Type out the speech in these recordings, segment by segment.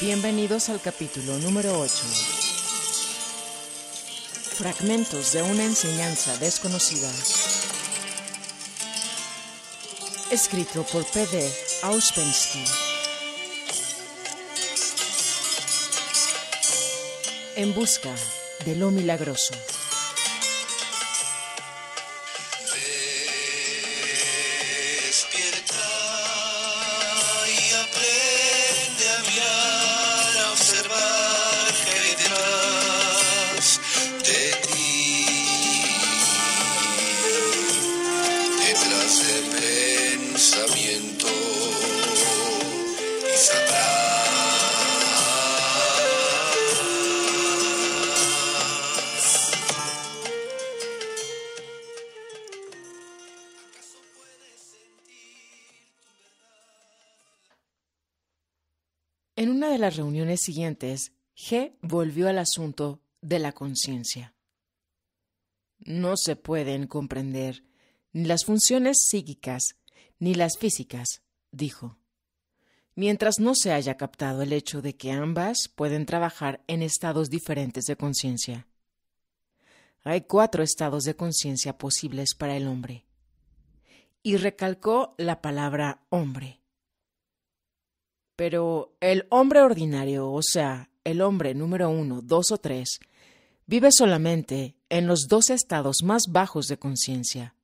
Bienvenidos al capítulo número 8. Fragmentos de una enseñanza desconocida. Escrito por P.D. Ouspensky. En busca de lo milagroso. En una de las reuniones siguientes, G volvió al asunto de la conciencia. No se pueden comprender ni las funciones psíquicas ni las físicas, dijo, mientras no se haya captado el hecho de que ambas pueden trabajar en estados diferentes de conciencia. Hay 4 estados de conciencia posibles para el hombre. Y recalcó la palabra hombre. Pero el hombre ordinario, o sea, el hombre número 1, 2 o 3, vive solamente en los 2 estados más bajos de conciencia.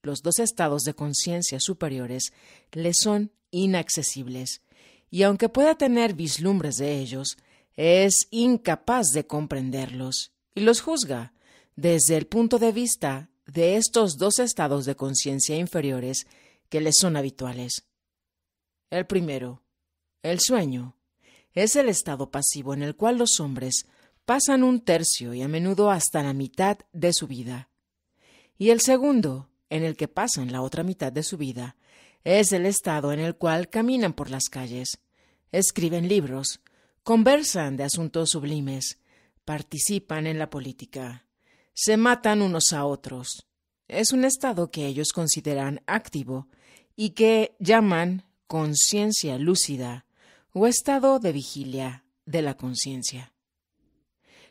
Los 2 estados de conciencia superiores le son inaccesibles, y aunque pueda tener vislumbres de ellos, es incapaz de comprenderlos, y los juzga desde el punto de vista de estos 2 estados de conciencia inferiores que le son habituales. El primero, el sueño, es el estado pasivo en el cual los hombres pasan 1/3 y a menudo hasta la mitad de su vida. Y el segundo, en el que pasan la otra mitad de su vida, es el estado en el cual caminan por las calles, escriben libros, conversan de asuntos sublimes, participan en la política, se matan unos a otros. Es un estado que ellos consideran activo y que llaman conciencia lúcida o estado de vigilia de la conciencia.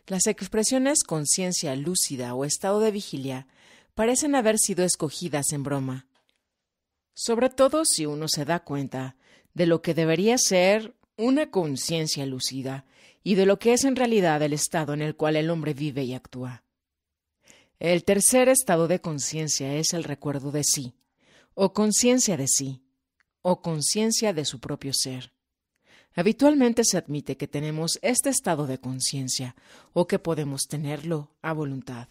Las expresiones conciencia lúcida o estado de vigilia parecen haber sido escogidas en broma, sobre todo si uno se da cuenta de lo que debería ser una conciencia lúcida y de lo que es en realidad el estado en el cual el hombre vive y actúa. El tercer estado de conciencia es el recuerdo de sí, o conciencia de sí, o conciencia de su propio ser. Habitualmente se admite que tenemos este estado de conciencia o que podemos tenerlo a voluntad.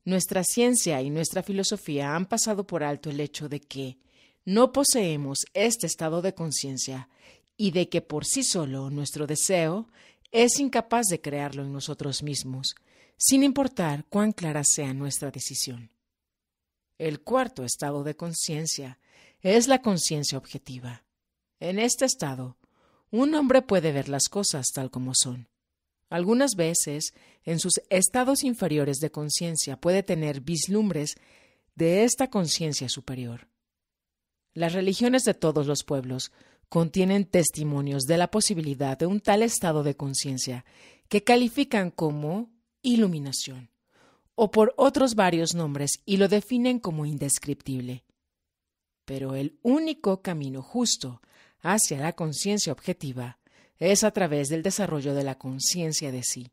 Nuestra ciencia y nuestra filosofía han pasado por alto el hecho de que no poseemos este estado de conciencia y de que por sí solo nuestro deseo es incapaz de crearlo en nosotros mismos, sin importar cuán clara sea nuestra decisión. El cuarto estado de conciencia es la conciencia objetiva. En este estado, un hombre puede ver las cosas tal como son. Algunas veces, en sus estados inferiores de conciencia puede tener vislumbres de esta conciencia superior. Las religiones de todos los pueblos contienen testimonios de la posibilidad de un tal estado de conciencia que califican como iluminación, o por otros varios nombres y lo definen como indescriptible. Pero el único camino justo hacia la conciencia objetiva es a través del desarrollo de la conciencia de sí.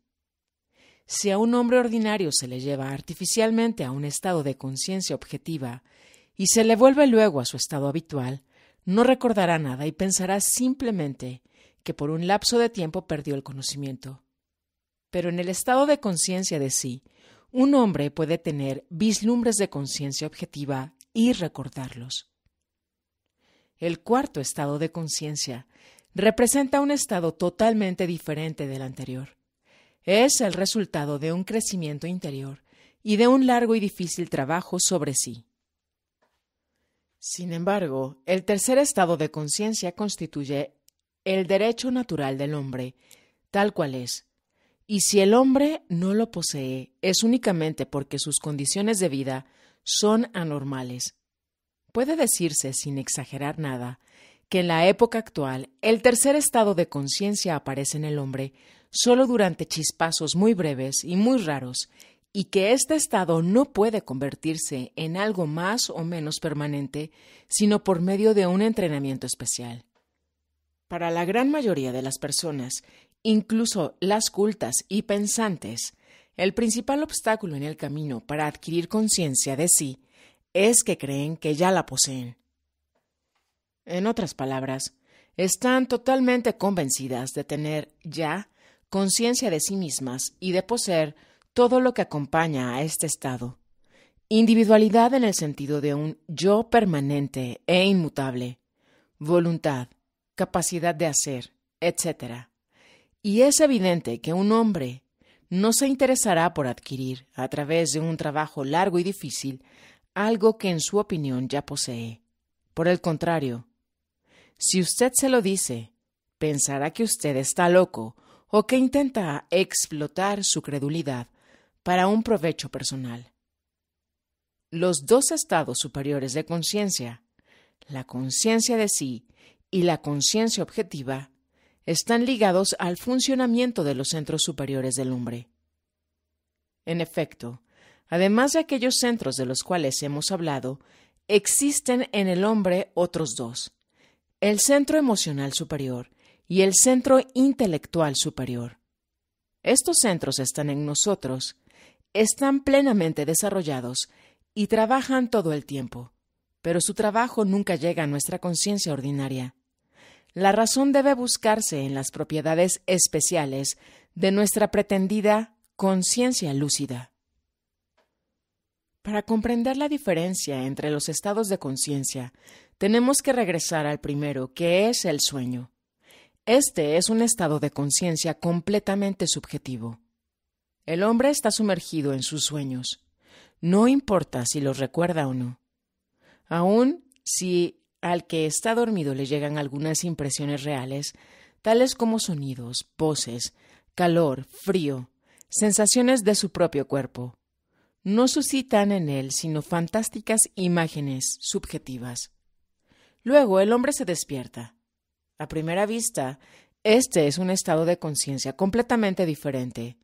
Si a un hombre ordinario se le lleva artificialmente a un estado de conciencia objetiva y se le vuelve luego a su estado habitual, no recordará nada y pensará simplemente que por un lapso de tiempo perdió el conocimiento. Pero en el estado de conciencia de sí, un hombre puede tener vislumbres de conciencia objetiva y recordarlos. El cuarto estado de conciencia representa un estado totalmente diferente del anterior. Es el resultado de un crecimiento interior y de un largo y difícil trabajo sobre sí. Sin embargo, el tercer estado de conciencia constituye el derecho natural del hombre, tal cual es, y si el hombre no lo posee, es únicamente porque sus condiciones de vida son anormales. Puede decirse, sin exagerar nada, que en la época actual el tercer estado de conciencia aparece en el hombre solo durante chispazos muy breves y muy raros, y que este estado no puede convertirse en algo más o menos permanente sino por medio de un entrenamiento especial. Para la gran mayoría de las personas, incluso las cultas y pensantes, el principal obstáculo en el camino para adquirir conciencia de sí es que creen que ya la poseen. En otras palabras, están totalmente convencidas de tener ya conciencia de sí mismas y de poseer todo lo que acompaña a este estado. Individualidad en el sentido de un yo permanente e inmutable, voluntad, capacidad de hacer, etc. Y es evidente que un hombre no se interesará por adquirir, a través de un trabajo largo y difícil, algo que en su opinión ya posee. Por el contrario, si usted se lo dice, pensará que usted está loco o que intenta explotar su credulidad para un provecho personal. Los dos estados superiores de conciencia, la conciencia de sí y la conciencia objetiva, están ligados al funcionamiento de los centros superiores del hombre. En efecto, además de aquellos centros de los cuales hemos hablado, existen en el hombre otros dos: el centro emocional superior y el centro intelectual superior. Estos centros están en nosotros, están plenamente desarrollados y trabajan todo el tiempo, pero su trabajo nunca llega a nuestra conciencia ordinaria. La razón debe buscarse en las propiedades especiales de nuestra pretendida conciencia lúcida. Para comprender la diferencia entre los estados de conciencia, tenemos que regresar al primero, que es el sueño. Este es un estado de conciencia completamente subjetivo. El hombre está sumergido en sus sueños. No importa si los recuerda o no. Aun si al que está dormido le llegan algunas impresiones reales, tales como sonidos, voces, calor, frío, sensaciones de su propio cuerpo, no suscitan en él sino fantásticas imágenes subjetivas. Luego el hombre se despierta. A primera vista, este es un estado de conciencia completamente diferente.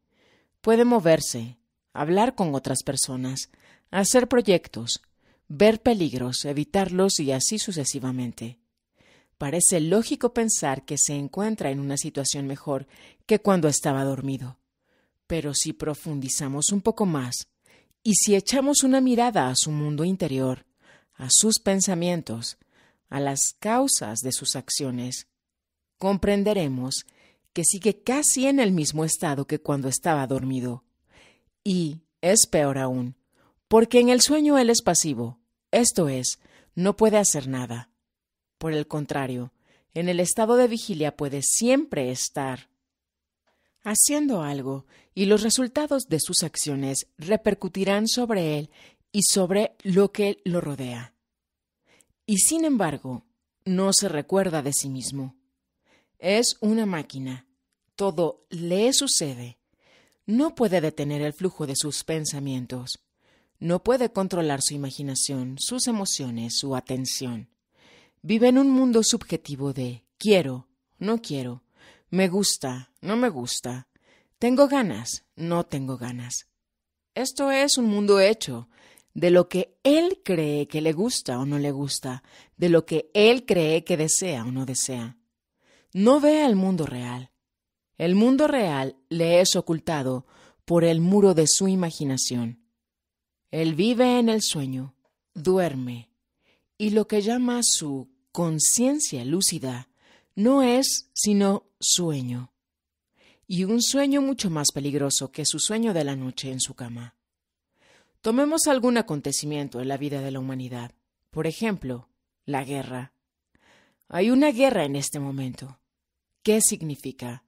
Puede moverse, hablar con otras personas, hacer proyectos, ver peligros, evitarlos y así sucesivamente. Parece lógico pensar que se encuentra en una situación mejor que cuando estaba dormido. Pero si profundizamos un poco más, y si echamos una mirada a su mundo interior, a sus pensamientos, a las causas de sus acciones, comprenderemos que sigue casi en el mismo estado que cuando estaba dormido. Y es peor aún, porque en el sueño él es pasivo, esto es, no puede hacer nada. Por el contrario, en el estado de vigilia puede siempre estar haciendo algo, y los resultados de sus acciones repercutirán sobre él y sobre lo que lo rodea. Y sin embargo, no se recuerda de sí mismo. Es una máquina. Todo le sucede. No puede detener el flujo de sus pensamientos. No puede controlar su imaginación, sus emociones, su atención. Vive en un mundo subjetivo de quiero, no quiero, me gusta, no me gusta, tengo ganas, no tengo ganas. Esto es un mundo hecho de lo que él cree que le gusta o no le gusta, de lo que él cree que desea o no desea. No ve el mundo real. El mundo real le es ocultado por el muro de su imaginación. Él vive en el sueño, duerme, y lo que llama su conciencia lúcida no es sino sueño, y un sueño mucho más peligroso que su sueño de la noche en su cama. Tomemos algún acontecimiento en la vida de la humanidad, por ejemplo, la guerra. Hay una guerra en este momento. ¿Qué significa?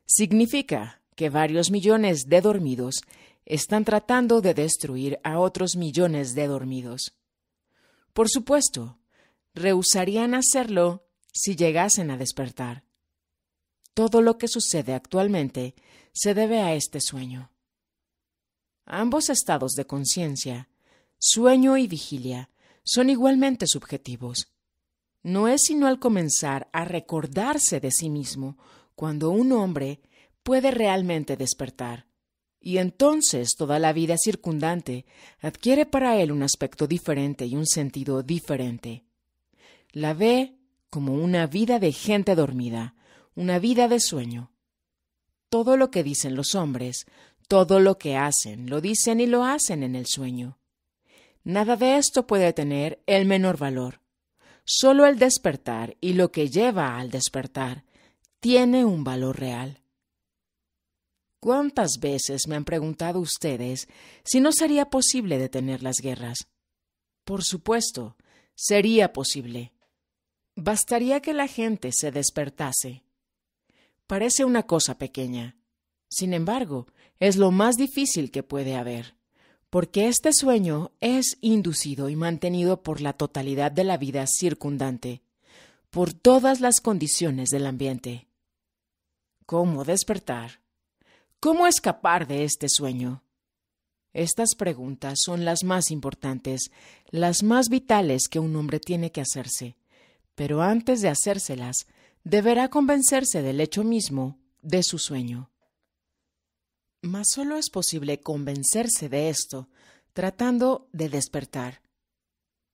Significa que varios millones de dormidos están tratando de destruir a otros millones de dormidos. Por supuesto, rehusarían hacerlo si llegasen a despertar. Todo lo que sucede actualmente se debe a este sueño. Ambos estados de conciencia, sueño y vigilia, son igualmente subjetivos. no es sino al comenzar a recordarse de sí mismo cuando un hombre puede realmente despertar, y entonces toda la vida circundante adquiere para él un aspecto diferente y un sentido diferente. La ve como una vida de gente dormida, una vida de sueño. Todo lo que dicen los hombres, todo lo que hacen, lo dicen y lo hacen en el sueño. Nada de esto puede tener el menor valor. Solo el despertar y lo que lleva al despertar tiene un valor real. ¿Cuántas veces me han preguntado ustedes si no sería posible detener las guerras? Por supuesto, sería posible. Bastaría que la gente se despertase. Parece una cosa pequeña. Sin embargo, es lo más difícil que puede haber, porque este sueño es inducido y mantenido por la totalidad de la vida circundante, por todas las condiciones del ambiente. ¿Cómo despertar? ¿Cómo escapar de este sueño? Estas preguntas son las más importantes, las más vitales que un hombre tiene que hacerse, pero antes de hacérselas, deberá convencerse del hecho mismo de su sueño. Mas solo es posible convencerse de esto tratando de despertar.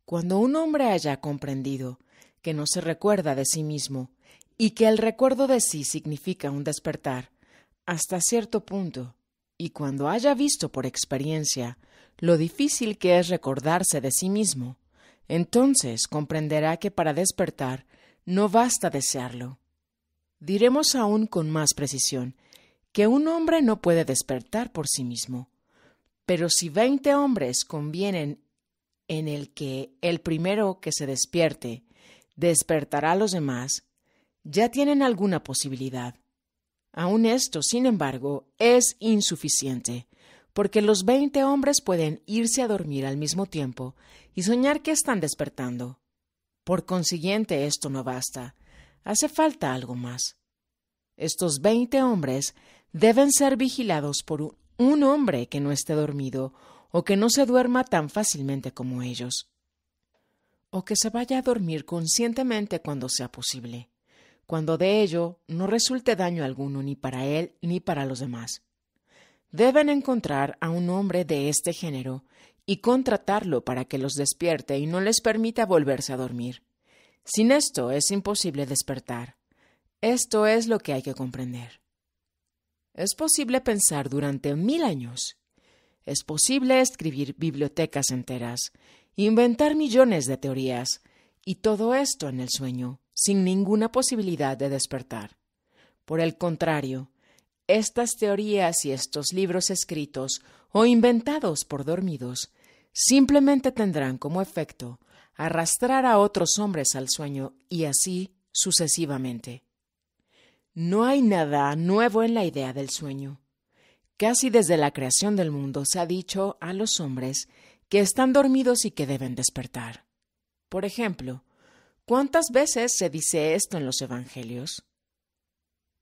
Cuando un hombre haya comprendido que no se recuerda de sí mismo y que el recuerdo de sí significa un despertar hasta cierto punto, y cuando haya visto por experiencia lo difícil que es recordarse de sí mismo, entonces comprenderá que para despertar no basta desearlo. Diremos aún con más precisión que un hombre no puede despertar por sí mismo, pero si 20 hombres convienen en el que el primero que se despierte despertará a los demás, ya tienen alguna posibilidad. Aun esto, sin embargo, es insuficiente, porque los 20 hombres pueden irse a dormir al mismo tiempo y soñar que están despertando. Por consiguiente, esto no basta. Hace falta algo más. Estos 20 hombres deben ser vigilados por un hombre que no esté dormido o que no se duerma tan fácilmente como ellos, o que se vaya a dormir conscientemente cuando sea posible, cuando de ello no resulte daño alguno ni para él ni para los demás. Deben encontrar a un hombre de este género y contratarlo para que los despierte y no les permita volverse a dormir. Sin esto es imposible despertar. Esto es lo que hay que comprender. Es posible pensar durante 1000 años. Es posible escribir bibliotecas enteras, inventar millones de teorías, y todo esto en el sueño, sin ninguna posibilidad de despertar. Por el contrario, estas teorías y estos libros escritos o inventados por dormidos simplemente tendrán como efecto arrastrar a otros hombres al sueño y así sucesivamente. No hay nada nuevo en la idea del sueño. Casi desde la creación del mundo se ha dicho a los hombres que están dormidos y que deben despertar. Por ejemplo, ¿cuántas veces se dice esto en los evangelios?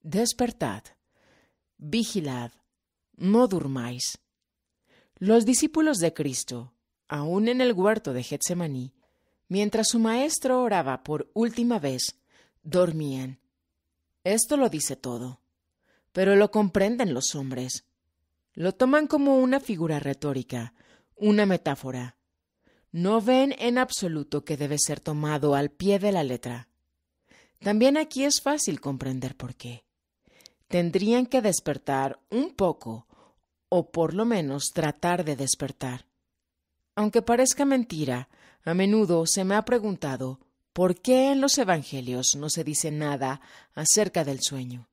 Despertad, vigilad, no durmáis. Los discípulos de Cristo, aun en el huerto de Getsemaní, mientras su maestro oraba por última vez, dormían. Esto lo dice todo, pero lo comprenden los hombres. Lo toman como una figura retórica, una metáfora. No ven en absoluto que debe ser tomado al pie de la letra. También aquí es fácil comprender por qué. Tendrían que despertar un poco, o por lo menos tratar de despertar. Aunque parezca mentira, a menudo se me ha preguntado ¿por qué en los evangelios no se dice nada acerca del sueño?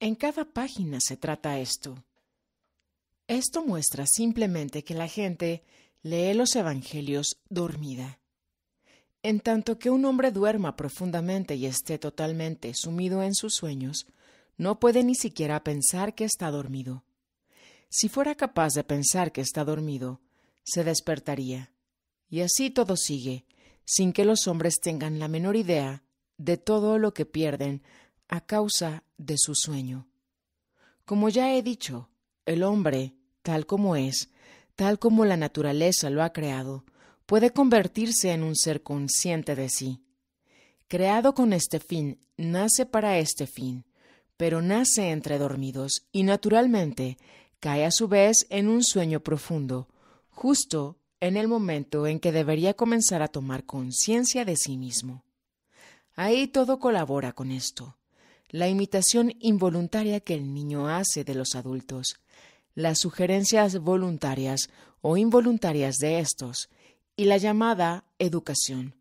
En cada página se trata esto. Esto muestra simplemente que la gente lee los evangelios dormida. En tanto que un hombre duerma profundamente y esté totalmente sumido en sus sueños, no puede ni siquiera pensar que está dormido. Si fuera capaz de pensar que está dormido, se despertaría. Y así todo sigue, sin que los hombres tengan la menor idea de todo lo que pierden a causa de su sueño. Como ya he dicho, el hombre, tal como es, tal como la naturaleza lo ha creado, puede convertirse en un ser consciente de sí. Creado con este fin, nace para este fin, pero nace entre dormidos y naturalmente cae a su vez en un sueño profundo, justo en el momento en que debería comenzar a tomar conciencia de sí mismo. Ahí todo colabora con esto: la imitación involuntaria que el niño hace de los adultos, las sugerencias voluntarias o involuntarias de estos, y la llamada educación.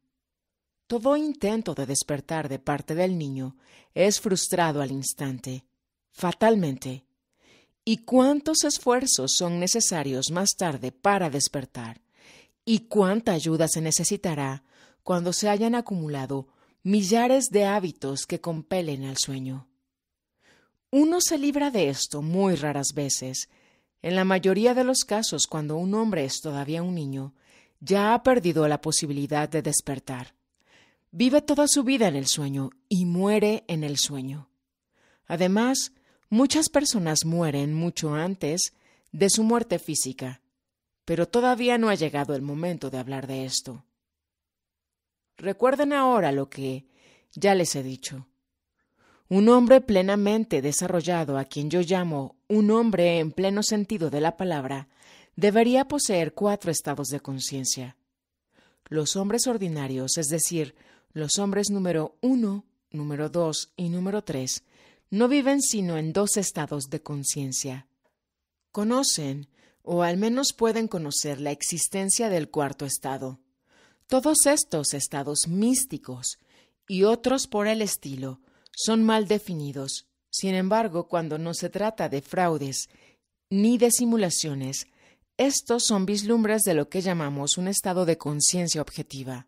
Todo intento de despertar de parte del niño es frustrado al instante, fatalmente. ¿Y cuántos esfuerzos son necesarios más tarde para despertar? ¿Y cuánta ayuda se necesitará cuando se hayan acumulado millares de hábitos que compelen al sueño? Uno se libra de esto muy raras veces. En la mayoría de los casos, cuando un hombre es todavía un niño, ya ha perdido la posibilidad de despertar. Vive toda su vida en el sueño y muere en el sueño. Además, muchas personas mueren mucho antes de su muerte física, pero todavía no ha llegado el momento de hablar de esto. Recuerden ahora lo que ya les he dicho. Un hombre plenamente desarrollado, a quien yo llamo un hombre en pleno sentido de la palabra, debería poseer 4 estados de conciencia. Los hombres ordinarios, es decir, los hombres número 1, número 2 y número 3, no viven sino en 2 estados de conciencia. Conocen, o al menos pueden conocer, la existencia del 4º estado. Todos estos estados místicos y otros por el estilo son mal definidos. Sin embargo, cuando no se trata de fraudes ni de simulaciones, estos son vislumbres de lo que llamamos un estado de conciencia objetiva.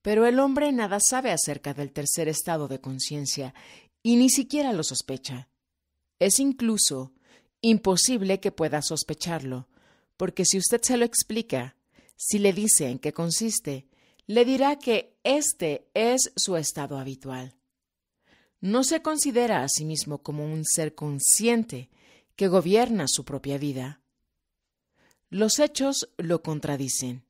Pero el hombre nada sabe acerca del 3er estado de conciencia y ni siquiera lo sospecha. Es incluso imposible que pueda sospecharlo, porque si usted se lo explica, si le dice en qué consiste, le dirá que este es su estado habitual. No se considera a sí mismo como un ser consciente que gobierna su propia vida. Los hechos lo contradicen,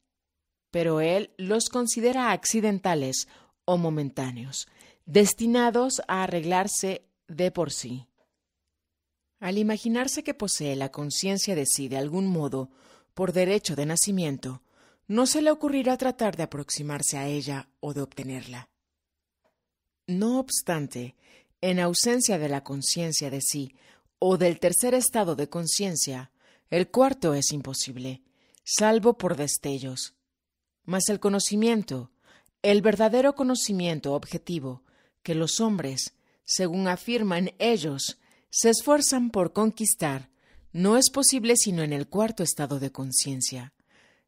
pero él los considera accidentales o momentáneos, destinados a arreglarse de por sí. Al imaginarse que posee la conciencia de sí de algún modo por derecho de nacimiento, no se le ocurrirá tratar de aproximarse a ella o de obtenerla. No obstante, en ausencia de la conciencia de sí o del 3er estado de conciencia, el 4º es imposible, salvo por destellos. Mas el conocimiento, el verdadero conocimiento objetivo, que los hombres, según afirman ellos, se esfuerzan por conquistar, no es posible sino en el 4º estado de conciencia.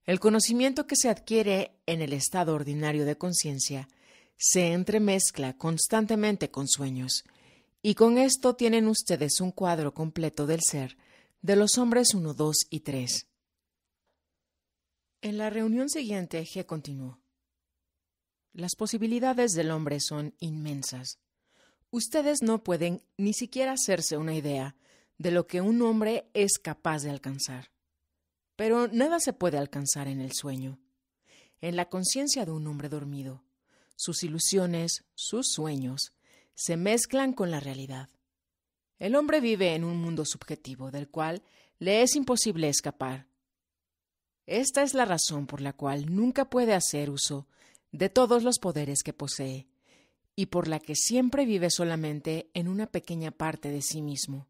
El conocimiento que se adquiere en el estado ordinario de conciencia se entremezcla constantemente con sueños, y con esto tienen ustedes un cuadro completo del ser de los hombres 1, 2 y 3. En la reunión siguiente, G continuó: las posibilidades del hombre son inmensas. Ustedes no pueden ni siquiera hacerse una idea de lo que un hombre es capaz de alcanzar. Pero nada se puede alcanzar en el sueño. En la conciencia de un hombre dormido, sus ilusiones, sus sueños, se mezclan con la realidad. El hombre vive en un mundo subjetivo del cual le es imposible escapar. Esta es la razón por la cual nunca puede hacer uso de todos los poderes que posee, y por la que siempre vive solamente en una pequeña parte de sí mismo.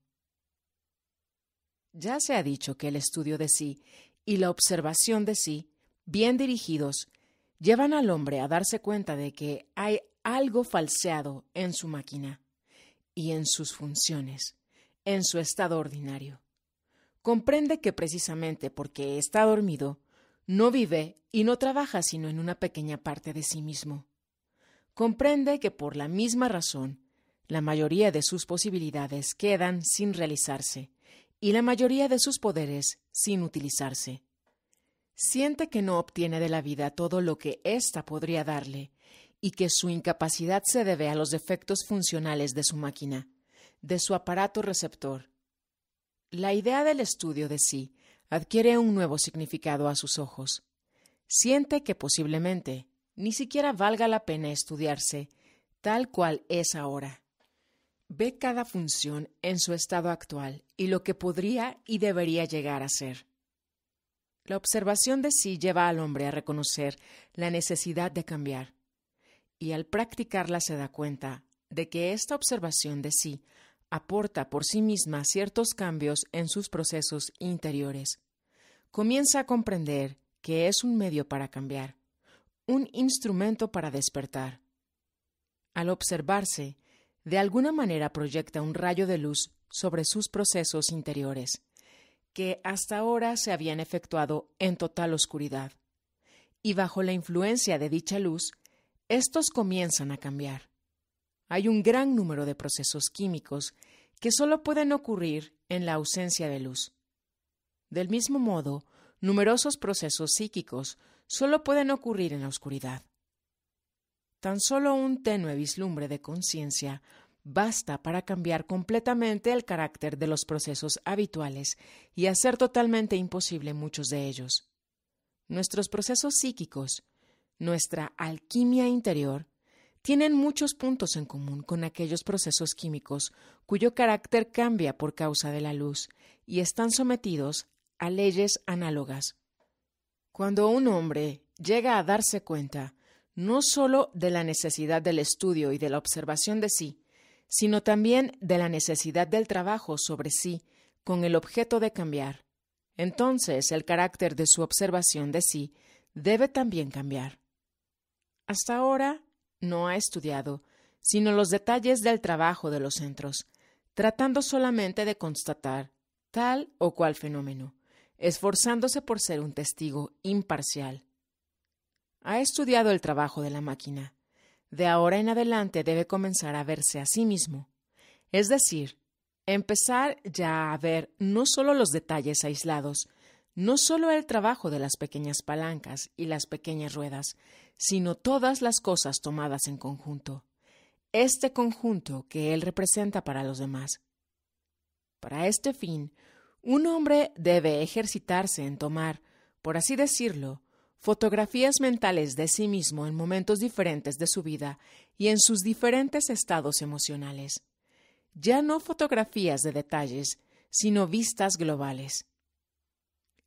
Ya se ha dicho que el estudio de sí y la observación de sí, bien dirigidos, llevan al hombre a darse cuenta de que hay algo falseado en su máquina y en sus funciones, en su estado ordinario. Comprende que precisamente porque está dormido, no vive y no trabaja sino en una pequeña parte de sí mismo. Comprende que por la misma razón, la mayoría de sus posibilidades quedan sin realizarse y la mayoría de sus poderes sin utilizarse. Siente que no obtiene de la vida todo lo que ésta podría darle y que su incapacidad se debe a los defectos funcionales de su máquina, de su aparato receptor. La idea del estudio de sí adquiere un nuevo significado a sus ojos. siente que posiblemente ni siquiera valga la pena estudiarse tal cual es ahora. Ve cada función en su estado actual y lo que podría y debería llegar a ser. La observación de sí lleva al hombre a reconocer la necesidad de cambiar, y al practicarla se da cuenta de que esta observación de sí aporta por sí misma ciertos cambios en sus procesos interiores. Comienza a comprender que es un medio para cambiar, un instrumento para despertar. Al observarse, de alguna manera proyecta un rayo de luz sobre sus procesos interiores, que hasta ahora se habían efectuado en total oscuridad. Y bajo la influencia de dicha luz, estos comienzan a cambiar. Hay un gran número de procesos químicos que solo pueden ocurrir en la ausencia de luz. Del mismo modo, numerosos procesos psíquicos solo pueden ocurrir en la oscuridad. Tan solo un tenue vislumbre de conciencia basta para cambiar completamente el carácter de los procesos habituales y hacer totalmente imposible muchos de ellos. Nuestros procesos psíquicos, nuestra alquimia interior, tienen muchos puntos en común con aquellos procesos químicos cuyo carácter cambia por causa de la luz y están sometidos a leyes análogas. Cuando un hombre llega a darse cuenta no sólo de la necesidad del estudio y de la observación de sí, sino también de la necesidad del trabajo sobre sí con el objeto de cambiar, entonces el carácter de su observación de sí debe también cambiar. Hasta ahora no ha estudiado sino los detalles del trabajo de los centros, tratando solamente de constatar tal o cual fenómeno, esforzándose por ser un testigo imparcial. Ha estudiado el trabajo de la máquina. De ahora en adelante debe comenzar a verse a sí mismo, es decir, empezar ya a ver no solo los detalles aislados, no solo el trabajo de las pequeñas palancas y las pequeñas ruedas, sino todas las cosas tomadas en conjunto, este conjunto que él representa para los demás. Para este fin, un hombre debe ejercitarse en tomar, por así decirlo, fotografías mentales de sí mismo en momentos diferentes de su vida y en sus diferentes estados emocionales. Ya no fotografías de detalles, sino vistas globales.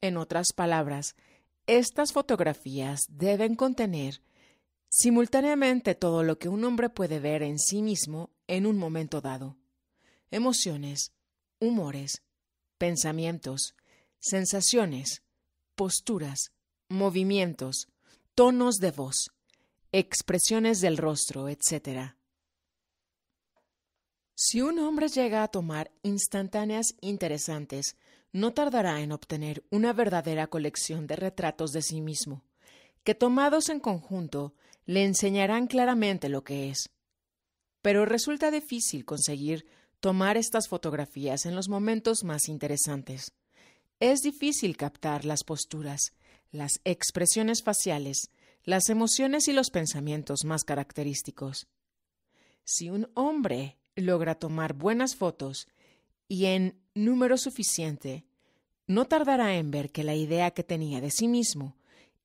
En otras palabras, estas fotografías deben contener simultáneamente todo lo que un hombre puede ver en sí mismo en un momento dado: emociones, humores, pensamientos, sensaciones, posturas, movimientos, tonos de voz, expresiones del rostro, etc. Si un hombre llega a tomar instantáneas interesantes, no tardará en obtener una verdadera colección de retratos de sí mismo, que tomados en conjunto le enseñarán claramente lo que es. Pero resulta difícil conseguir tomar estas fotografías en los momentos más interesantes. Es difícil captar las posturas, las expresiones faciales, las emociones y los pensamientos más característicos. Si un hombre logra tomar buenas fotos y en número suficiente, no tardará en ver que la idea que tenía de sí mismo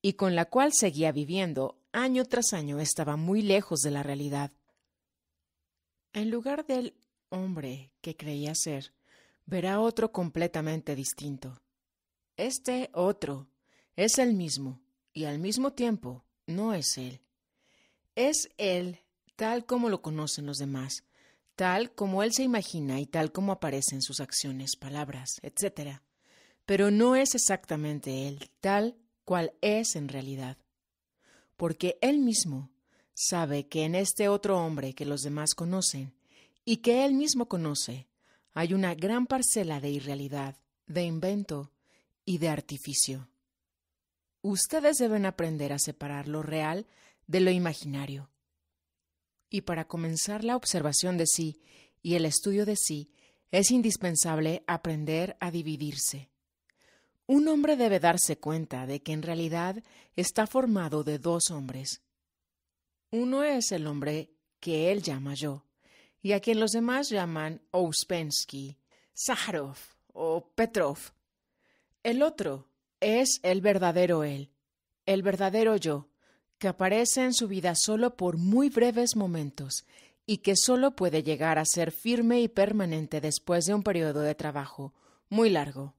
y con la cual seguía viviendo año tras año estaba muy lejos de la realidad. En lugar del hombre que creía ser, verá otro completamente distinto. Este otro es el mismo y al mismo tiempo no es él. Es él tal como lo conocen los demás, tal como él se imagina y tal como aparece en sus acciones, palabras, etc. Pero no es exactamente él, tal cual es en realidad. Porque él mismo sabe que en este otro hombre que los demás conocen y que él mismo conoce, hay una gran parcela de irrealidad, de invento y de artificio. Ustedes deben aprender a separar lo real de lo imaginario. Y para comenzar la observación de sí y el estudio de sí, es indispensable aprender a dividirse. Un hombre debe darse cuenta de que en realidad está formado de dos hombres. Uno es el hombre que él llama yo, y a quien los demás llaman Ouspensky, Sájarov o Petrov. El otro es el verdadero él, el verdadero yo, que aparece en su vida solo por muy breves momentos y que solo puede llegar a ser firme y permanente después de un periodo de trabajo muy largo.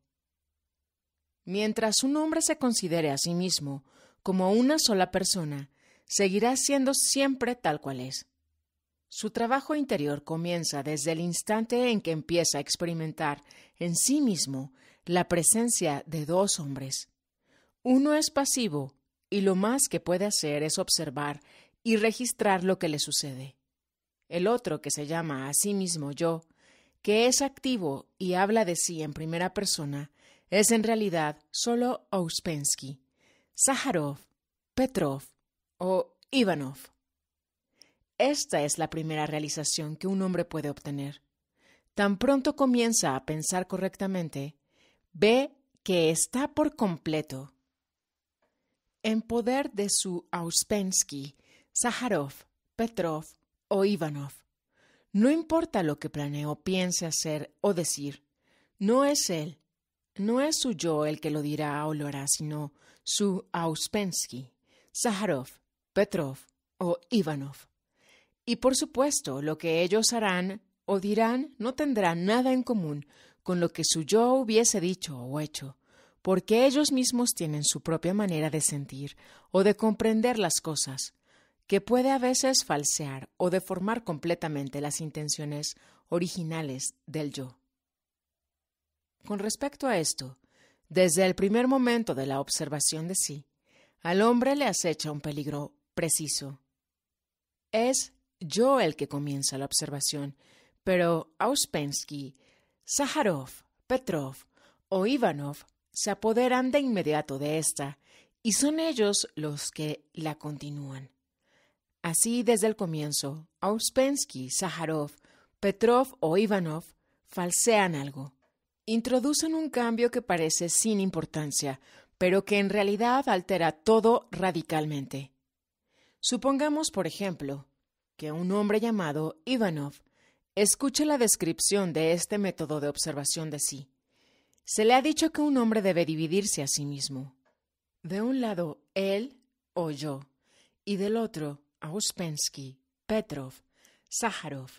Mientras un hombre se considere a sí mismo como una sola persona, seguirá siendo siempre tal cual es. Su trabajo interior comienza desde el instante en que empieza a experimentar en sí mismo la presencia de dos hombres. Uno es pasivo y lo más que puede hacer es observar y registrar lo que le sucede. El otro, que se llama a sí mismo yo, que es activo y habla de sí en primera persona, es en realidad solo Ouspensky, Sájarov, Petrov o Ivanov. Esta es la primera realización que un hombre puede obtener. Tan pronto comienza a pensar correctamente, ve que está por completo en poder de su Ouspensky, Sájarov, Petrov o Ivanov. No importa lo que planee o piense hacer o decir, no es él, no es su yo el que lo dirá o lo hará, sino su Ouspensky, Sájarov, Petrov o Ivanov. Y por supuesto, lo que ellos harán o dirán no tendrá nada en común con lo que su yo hubiese dicho o hecho, porque ellos mismos tienen su propia manera de sentir o de comprender las cosas, que puede a veces falsear o deformar completamente las intenciones originales del yo. Con respecto a esto, desde el primer momento de la observación de sí, al hombre le acecha un peligro preciso. Es yo el que comienza la observación, pero Ouspensky, Sájarov, Petrov o Ivanov se apoderan de inmediato de esta y son ellos los que la continúan. Así, desde el comienzo, Ouspensky, Sájarov, Petrov o Ivanov falsean algo. Introducen un cambio que parece sin importancia, pero que en realidad altera todo radicalmente. Supongamos, por ejemplo, que un hombre llamado Ivanov escuche la descripción de este método de observación de sí. Se le ha dicho que un hombre debe dividirse a sí mismo. De un lado, él o yo, y del otro, Ouspensky, Petrov, Sájarov.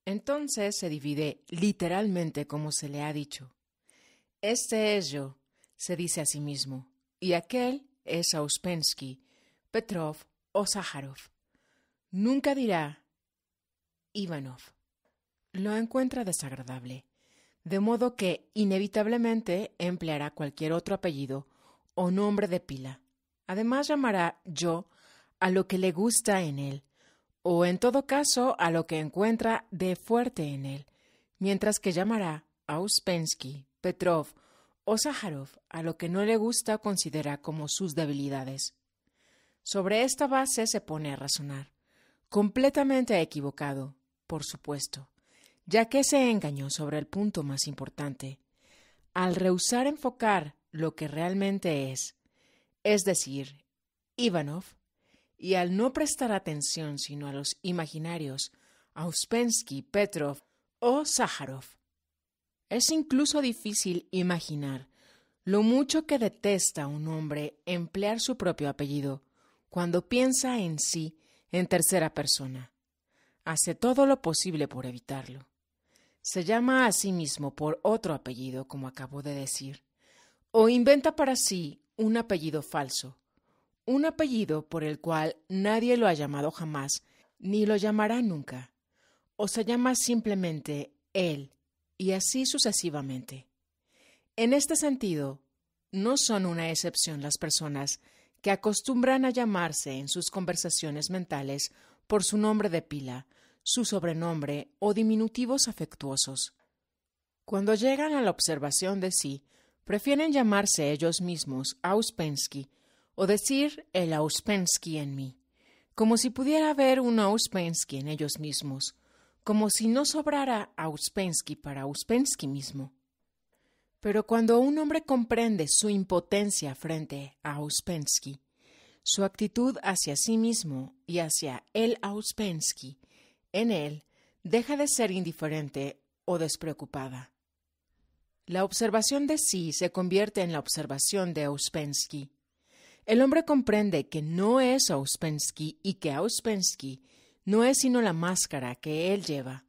Entonces se divide literalmente como se le ha dicho. Este es yo, se dice a sí mismo, y aquel es Ouspensky, Petrov o Sájarov. Nunca dirá Ivanov. Lo encuentra desagradable, de modo que inevitablemente empleará cualquier otro apellido o nombre de pila. Además llamará yo a lo que le gusta en él, o en todo caso a lo que encuentra de fuerte en él, mientras que llamará a Ouspensky, Petrov o Sájarov a lo que no le gusta o considera como sus debilidades. Sobre esta base se pone a razonar, completamente equivocado, por supuesto, ya que se engañó sobre el punto más importante, al rehusar enfocar lo que realmente es decir, Ivanov, y al no prestar atención sino a los imaginarios Ouspensky, Petrov o Sájarov. Es incluso difícil imaginar lo mucho que detesta un hombre emplear su propio apellido cuando piensa en sí en tercera persona. Hace todo lo posible por evitarlo. Se llama a sí mismo por otro apellido, como acabo de decir, o inventa para sí un apellido falso, un apellido por el cual nadie lo ha llamado jamás ni lo llamará nunca, o se llama simplemente él, y así sucesivamente. En este sentido, no son una excepción las personas que acostumbran a llamarse en sus conversaciones mentales por su nombre de pila, su sobrenombre o diminutivos afectuosos. Cuando llegan a la observación de sí, prefieren llamarse ellos mismos Ouspensky o decir el Ouspensky en mí, como si pudiera haber un Ouspensky en ellos mismos, como si no sobrara Ouspensky para Ouspensky mismo. Pero cuando un hombre comprende su impotencia frente a Ouspensky, su actitud hacia sí mismo y hacia el Ouspensky, en él deja de ser indiferente o despreocupada. La observación de sí se convierte en la observación de Ouspensky. El hombre comprende que no es Ouspensky y que Ouspensky no es sino la máscara que él lleva,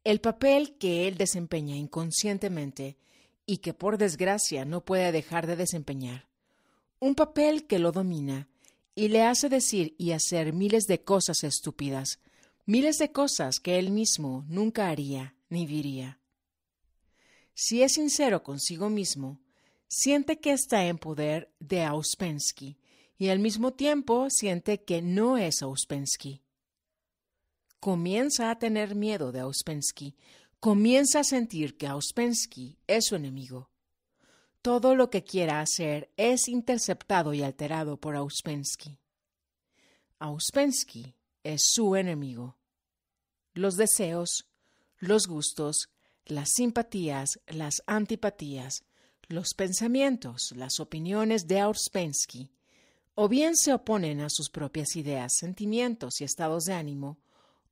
el papel que él desempeña inconscientemente y que por desgracia no puede dejar de desempeñar. Un papel que lo domina y le hace decir y hacer miles de cosas estúpidas, miles de cosas que él mismo nunca haría ni diría. Si es sincero consigo mismo, siente que está en poder de Ouspensky y al mismo tiempo siente que no es Ouspensky. Comienza a tener miedo de Ouspensky, comienza a sentir que Ouspensky es su enemigo. Todo lo que quiera hacer es interceptado y alterado por Ouspensky. Ouspensky es su enemigo. Los deseos, los gustos, las simpatías, las antipatías, los pensamientos, las opiniones de Ouspensky, o bien se oponen a sus propias ideas, sentimientos y estados de ánimo,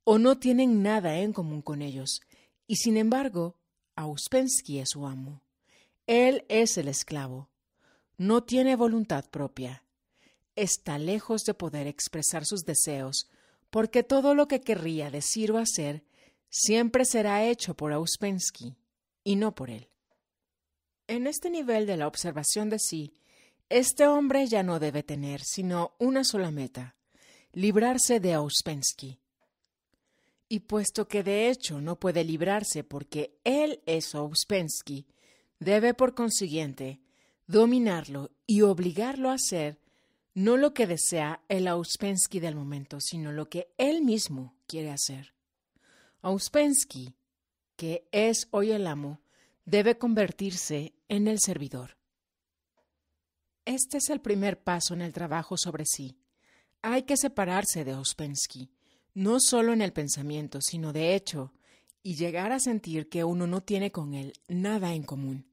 o no tienen nada en común con ellos, y sin embargo, Ouspensky es su amo. Él es el esclavo. No tiene voluntad propia. Está lejos de poder expresar sus deseos, porque todo lo que querría decir o hacer siempre será hecho por Ouspensky, y no por él. En este nivel de la observación de sí, este hombre ya no debe tener sino una sola meta: librarse de Ouspensky. Y puesto que de hecho no puede librarse porque él es Ouspensky, debe por consiguiente dominarlo y obligarlo a hacer no lo que desea el Ouspensky del momento, sino lo que él mismo quiere hacer. Ouspensky, que es hoy el amo, debe convertirse en el servidor. Este es el primer paso en el trabajo sobre sí. Hay que separarse de Ouspensky, no solo en el pensamiento, sino de hecho, y llegar a sentir que uno no tiene con él nada en común.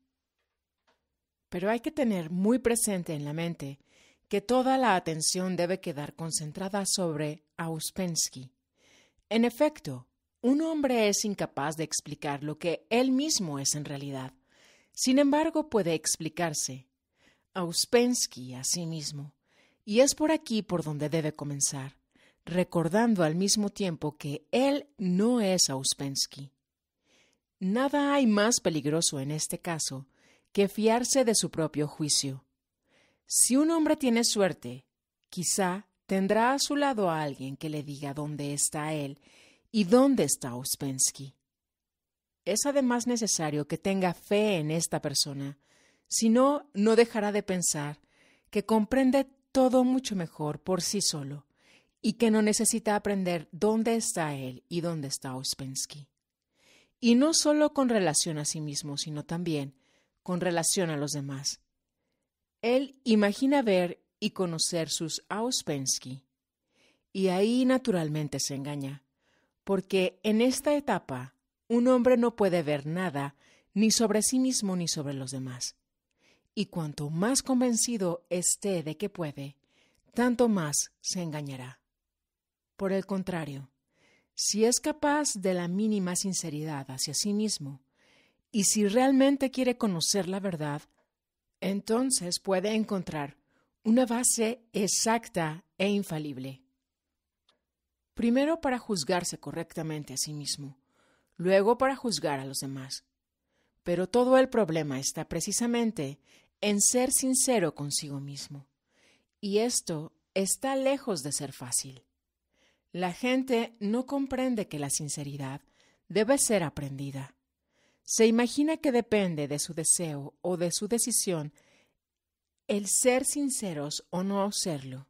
Pero hay que tener muy presente en la mente que toda la atención debe quedar concentrada sobre Ouspensky. En efecto, un hombre es incapaz de explicar lo que él mismo es en realidad. Sin embargo, puede explicarse Ouspensky a sí mismo, y es por aquí por donde debe comenzar, recordando al mismo tiempo que él no es Ouspensky. Nada hay más peligroso en este caso que fiarse de su propio juicio. Si un hombre tiene suerte, quizá tendrá a su lado a alguien que le diga dónde está él y dónde está Ouspensky. Es además necesario que tenga fe en esta persona, si no, no dejará de pensar que comprende todo mucho mejor por sí solo y que no necesita aprender dónde está él y dónde está Ouspensky. Y no solo con relación a sí mismo, sino también con relación a los demás. Él imagina ver y conocer sus Ouspensky, y ahí naturalmente se engaña, porque en esta etapa un hombre no puede ver nada ni sobre sí mismo ni sobre los demás. Y cuanto más convencido esté de que puede, tanto más se engañará. Por el contrario, si es capaz de la mínima sinceridad hacia sí mismo, y si realmente quiere conocer la verdad, entonces puede encontrar una base exacta e infalible. Primero para juzgarse correctamente a sí mismo, luego para juzgar a los demás. Pero todo el problema está precisamente en ser sincero consigo mismo. Y esto está lejos de ser fácil. La gente no comprende que la sinceridad debe ser aprendida. Se imagina que depende de su deseo o de su decisión el ser sinceros o no serlo.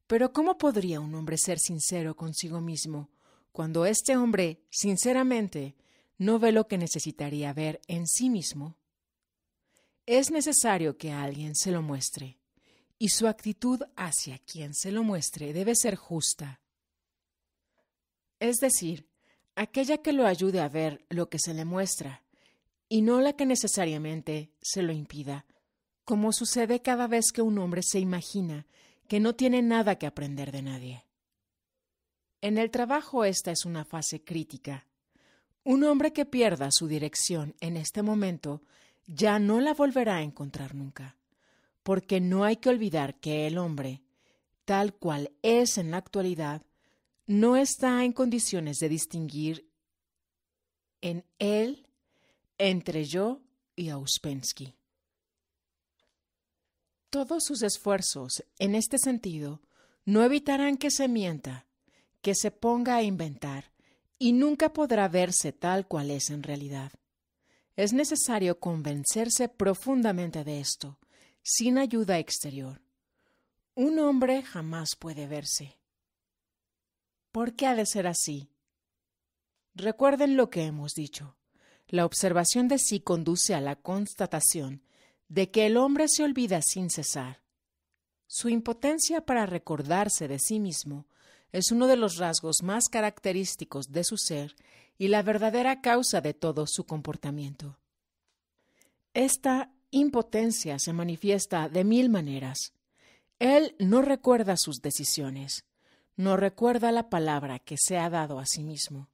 Pero ¿cómo podría un hombre ser sincero consigo mismo cuando este hombre, sinceramente, no ve lo que necesitaría ver en sí mismo? Es necesario que alguien se lo muestre, y su actitud hacia quien se lo muestre debe ser justa. Es decir, aquella que lo ayude a ver lo que se le muestra, y no la que necesariamente se lo impida, como sucede cada vez que un hombre se imagina que no tiene nada que aprender de nadie. En el trabajo esta es una fase crítica. Un hombre que pierda su dirección en este momento ya no la volverá a encontrar nunca, porque no hay que olvidar que el hombre, tal cual es en la actualidad, no está en condiciones de distinguir en él entre yo y Ouspensky. Todos sus esfuerzos en este sentido no evitarán que se mienta, que se ponga a inventar, y nunca podrá verse tal cual es en realidad. Es necesario convencerse profundamente de esto, sin ayuda exterior. Un hombre jamás puede verse. ¿Por qué ha de ser así? Recuerden lo que hemos dicho. La observación de sí conduce a la constatación de que el hombre se olvida sin cesar. Su impotencia para recordarse de sí mismo es uno de los rasgos más característicos de su ser y la verdadera causa de todo su comportamiento. Esta impotencia se manifiesta de 1000 maneras. Él no recuerda sus decisiones, no recuerda la palabra que se ha dado a sí mismo,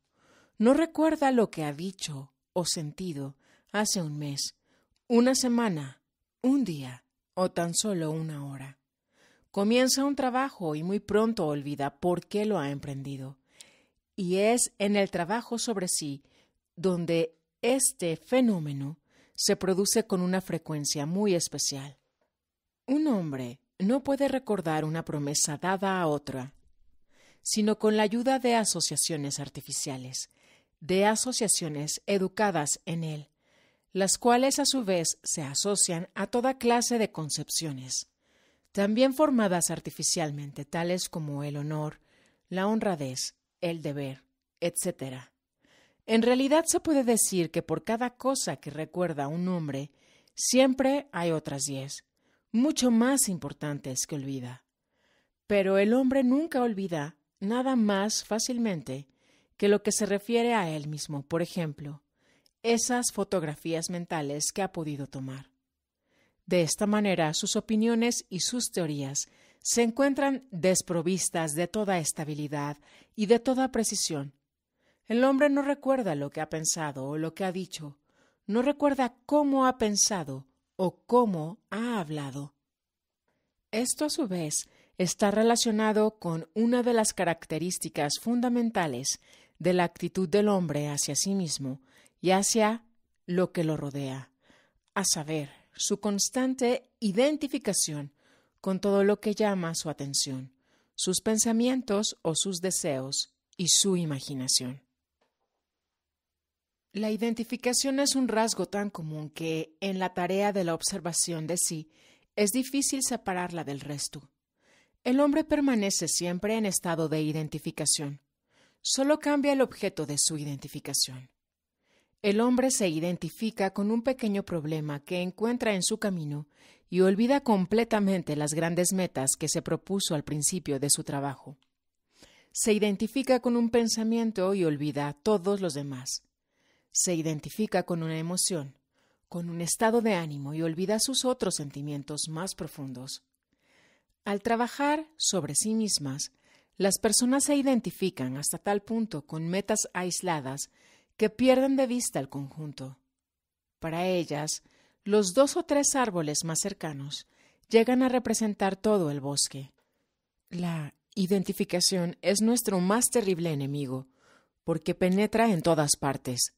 no recuerda lo que ha dicho o sentido hace un mes, una semana, un día o tan solo una hora. Comienza un trabajo y muy pronto olvida por qué lo ha emprendido. Y es en el trabajo sobre sí donde este fenómeno se produce con una frecuencia muy especial. Un hombre no puede recordar una promesa dada a otra, sino con la ayuda de asociaciones artificiales, de asociaciones educadas en él, las cuales a su vez se asocian a toda clase de concepciones, también formadas artificialmente, tales como el honor, la honradez, el deber, etc. En realidad se puede decir que por cada cosa que recuerda un hombre, siempre hay otras 10, mucho más importantes que olvida. Pero el hombre nunca olvida nada más fácilmente que lo que se refiere a él mismo, por ejemplo, esas fotografías mentales que ha podido tomar. De esta manera, sus opiniones y sus teorías se encuentran desprovistas de toda estabilidad y de toda precisión. El hombre no recuerda lo que ha pensado o lo que ha dicho, no recuerda cómo ha pensado o cómo ha hablado. Esto, a su vez, está relacionado con una de las características fundamentales de la actitud del hombre hacia sí mismo y hacia lo que lo rodea, a saber, su constante identificación con todo lo que llama su atención, sus pensamientos o sus deseos y su imaginación. La identificación es un rasgo tan común que, en la tarea de la observación de sí, es difícil separarla del resto. El hombre permanece siempre en estado de identificación. Solo cambia el objeto de su identificación. El hombre se identifica con un pequeño problema que encuentra en su camino y olvida completamente las grandes metas que se propuso al principio de su trabajo. Se identifica con un pensamiento y olvida todos los demás. Se identifica con una emoción, con un estado de ánimo y olvida sus otros sentimientos más profundos. Al trabajar sobre sí mismas, las personas se identifican hasta tal punto con metas aisladas que pierden de vista el conjunto. Para ellas, los 2 o 3 árboles más cercanos llegan a representar todo el bosque. La identificación es nuestro más terrible enemigo, porque penetra en todas partes.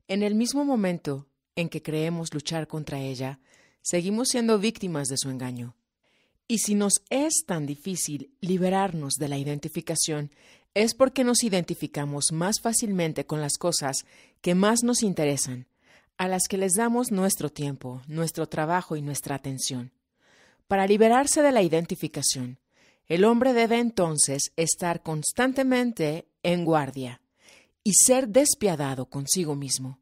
En el mismo momento en que creemos luchar contra ella, seguimos siendo víctimas de su engaño. Y si nos es tan difícil liberarnos de la identificación, es porque nos identificamos más fácilmente con las cosas que más nos interesan, a las que les damos nuestro tiempo, nuestro trabajo y nuestra atención. Para liberarse de la identificación, el hombre debe entonces estar constantemente en guardia y ser despiadado consigo mismo.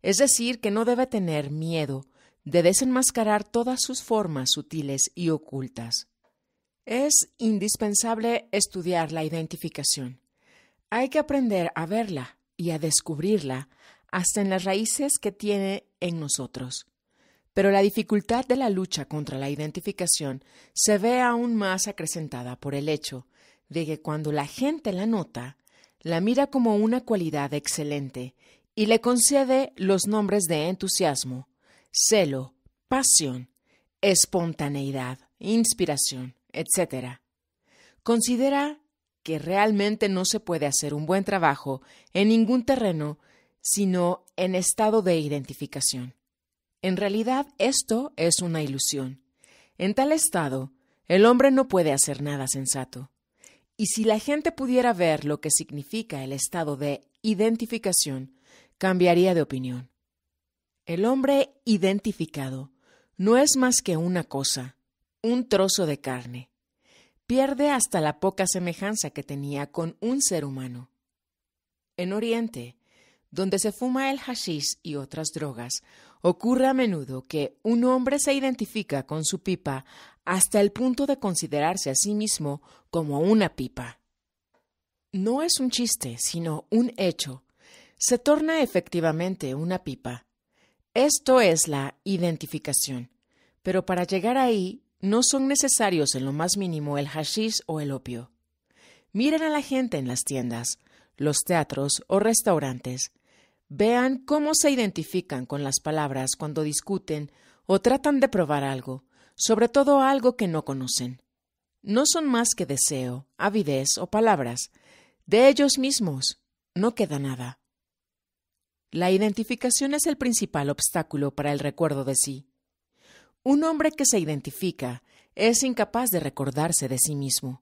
Es decir, que no debe tener miedo de desenmascarar todas sus formas sutiles y ocultas. Es indispensable estudiar la identificación. Hay que aprender a verla y a descubrirla hasta en las raíces que tiene en nosotros. Pero la dificultad de la lucha contra la identificación se ve aún más acrecentada por el hecho de que cuando la gente la nota, la mira como una cualidad excelente y le concede los nombres de entusiasmo, celo, pasión, espontaneidad, inspiración, etc. Considera que realmente no se puede hacer un buen trabajo en ningún terreno sino en estado de identificación. En realidad, esto es una ilusión. En tal estado, el hombre no puede hacer nada sensato. Y si la gente pudiera ver lo que significa el estado de identificación, cambiaría de opinión. El hombre identificado no es más que una cosa, un trozo de carne. Pierde hasta la poca semejanza que tenía con un ser humano. En Oriente, donde se fuma el hashish y otras drogas, ocurre a menudo que un hombre se identifica con su pipa hasta el punto de considerarse a sí mismo como una pipa. No es un chiste, sino un hecho. Se torna efectivamente una pipa. Esto es la identificación, pero para llegar ahí no son necesarios en lo más mínimo el hashish o el opio. Miren a la gente en las tiendas, los teatros o restaurantes. Vean cómo se identifican con las palabras cuando discuten o tratan de probar algo, sobre todo algo que no conocen. No son más que deseo, avidez o palabras. De ellos mismos no queda nada. La identificación es el principal obstáculo para el recuerdo de sí. Un hombre que se identifica es incapaz de recordarse de sí mismo.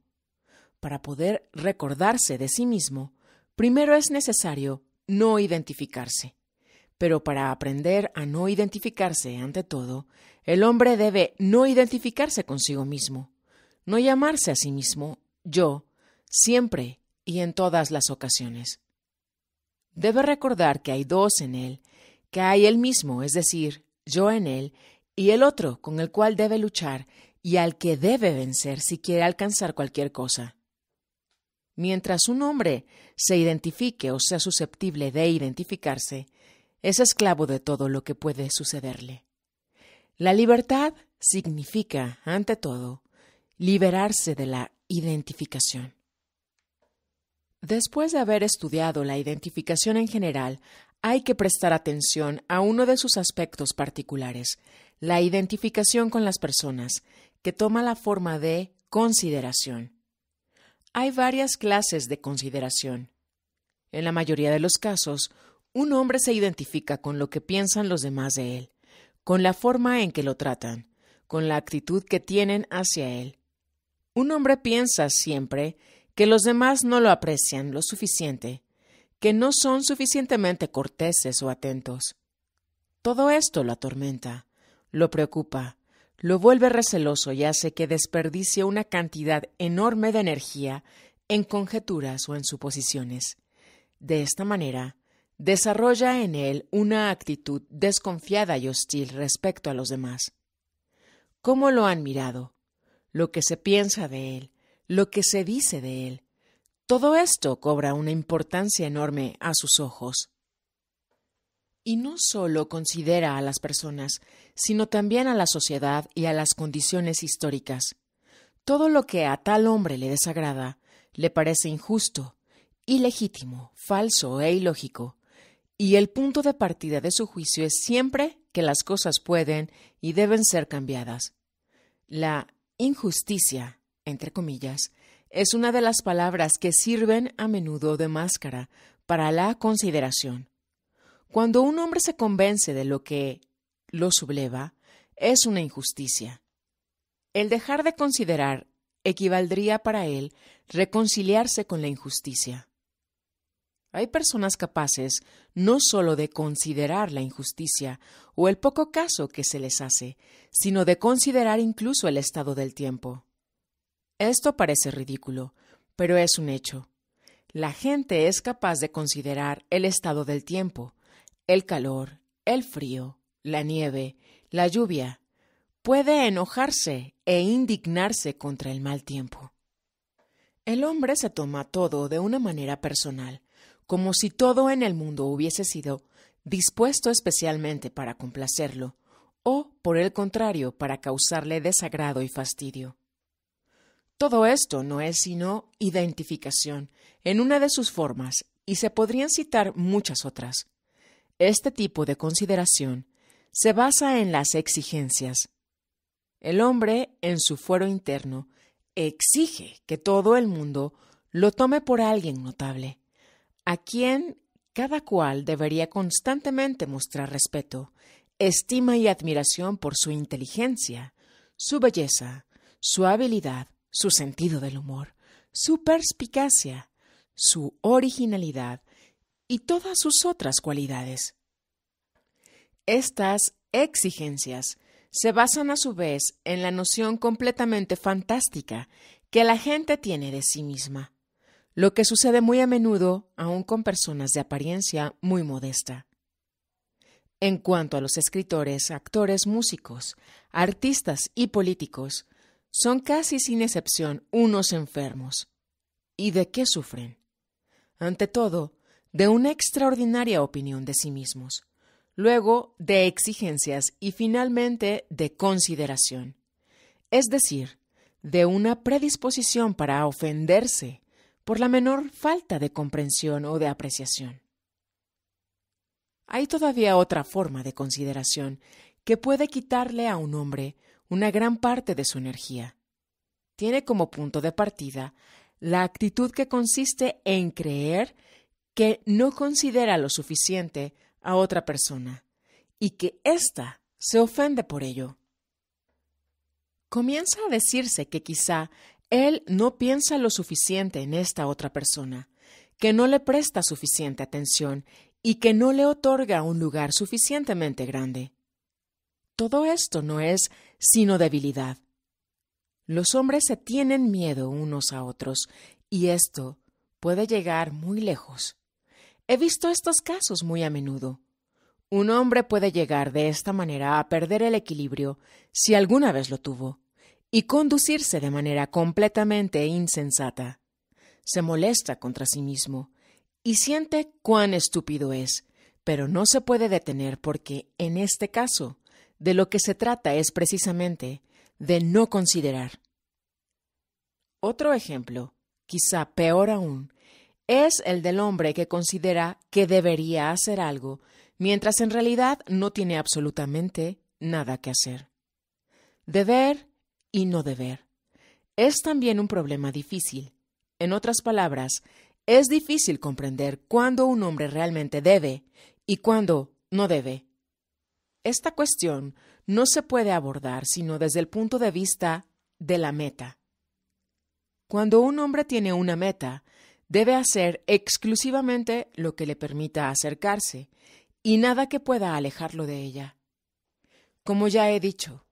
Para poder recordarse de sí mismo, primero es necesario no identificarse. Pero para aprender a no identificarse, ante todo, el hombre debe no identificarse consigo mismo, no llamarse a sí mismo yo, siempre y en todas las ocasiones. Debe recordar que hay dos en él, que hay él mismo, es decir, yo en él, y el otro con el cual debe luchar y al que debe vencer si quiere alcanzar cualquier cosa. Mientras un hombre se identifique o sea susceptible de identificarse, es esclavo de todo lo que puede sucederle. La libertad significa, ante todo, liberarse de la identificación. Después de haber estudiado la identificación en general, hay que prestar atención a uno de sus aspectos particulares, la identificación con las personas, que toma la forma de consideración. Hay varias clases de consideración. En la mayoría de los casos, un hombre se identifica con lo que piensan los demás de él, con la forma en que lo tratan, con la actitud que tienen hacia él. Un hombre piensa siempre que los demás no lo aprecian lo suficiente, que no son suficientemente corteses o atentos. Todo esto lo atormenta, lo preocupa, lo vuelve receloso y hace que desperdicie una cantidad enorme de energía en conjeturas o en suposiciones. De esta manera, desarrolla en él una actitud desconfiada y hostil respecto a los demás. ¿Cómo lo han mirado? Lo que se piensa de él, lo que se dice de él. Todo esto cobra una importancia enorme a sus ojos. Y no solo considera a las personas, sino también a la sociedad y a las condiciones históricas. Todo lo que a tal hombre le desagrada, le parece injusto, ilegítimo, falso e ilógico, y el punto de partida de su juicio es siempre que las cosas pueden y deben ser cambiadas. La injusticia, entre comillas, es una de las palabras que sirven a menudo de máscara para la consideración. Cuando un hombre se convence de lo que lo subleva, es una injusticia. El dejar de considerar equivaldría para él reconciliarse con la injusticia. Hay personas capaces no sólo de considerar la injusticia o el poco caso que se les hace, sino de considerar incluso el estado del tiempo. Esto parece ridículo, pero es un hecho. La gente es capaz de considerar el estado del tiempo, el calor, el frío, la nieve, la lluvia. Puede enojarse e indignarse contra el mal tiempo. El hombre se toma todo de una manera personal, como si todo en el mundo hubiese sido dispuesto especialmente para complacerlo, o, por el contrario, para causarle desagrado y fastidio. Todo esto no es sino identificación en una de sus formas, y se podrían citar muchas otras. Este tipo de consideración se basa en las exigencias. El hombre, en su fuero interno, exige que todo el mundo lo tome por alguien notable, a quien cada cual debería constantemente mostrar respeto, estima y admiración por su inteligencia, su belleza, su habilidad, su sentido del humor, su perspicacia, su originalidad y todas sus otras cualidades. Estas exigencias se basan a su vez en la noción completamente fantástica que la gente tiene de sí misma, lo que sucede muy a menudo aún con personas de apariencia muy modesta. En cuanto a los escritores, actores, músicos, artistas y políticos, son casi sin excepción unos enfermos. ¿Y de qué sufren? Ante todo, de una extraordinaria opinión de sí mismos, luego de exigencias y finalmente de consideración, es decir, de una predisposición para ofenderse por la menor falta de comprensión o de apreciación. Hay todavía otra forma de consideración que puede quitarle a un hombre una gran parte de su energía. Tiene como punto de partida la actitud que consiste en creer que no considera lo suficiente a otra persona y que ésta se ofende por ello. Comienza a decirse que quizá él no piensa lo suficiente en esta otra persona, que no le presta suficiente atención y que no le otorga un lugar suficientemente grande. Todo esto no es sino debilidad. Los hombres se tienen miedo unos a otros y esto puede llegar muy lejos. He visto estos casos muy a menudo. Un hombre puede llegar de esta manera a perder el equilibrio, si alguna vez lo tuvo, y conducirse de manera completamente insensata. Se molesta contra sí mismo y siente cuán estúpido es, pero no se puede detener porque, en este caso, de lo que se trata es precisamente de no considerar. Otro ejemplo, quizá peor aún, es el del hombre que considera que debería hacer algo, mientras en realidad no tiene absolutamente nada que hacer. Deber y no deber es también un problema difícil. En otras palabras, es difícil comprender cuándo un hombre realmente debe y cuándo no debe. Esta cuestión no se puede abordar sino desde el punto de vista de la meta. Cuando un hombre tiene una meta, debe hacer exclusivamente lo que le permita acercarse y nada que pueda alejarlo de ella. Como ya he dicho,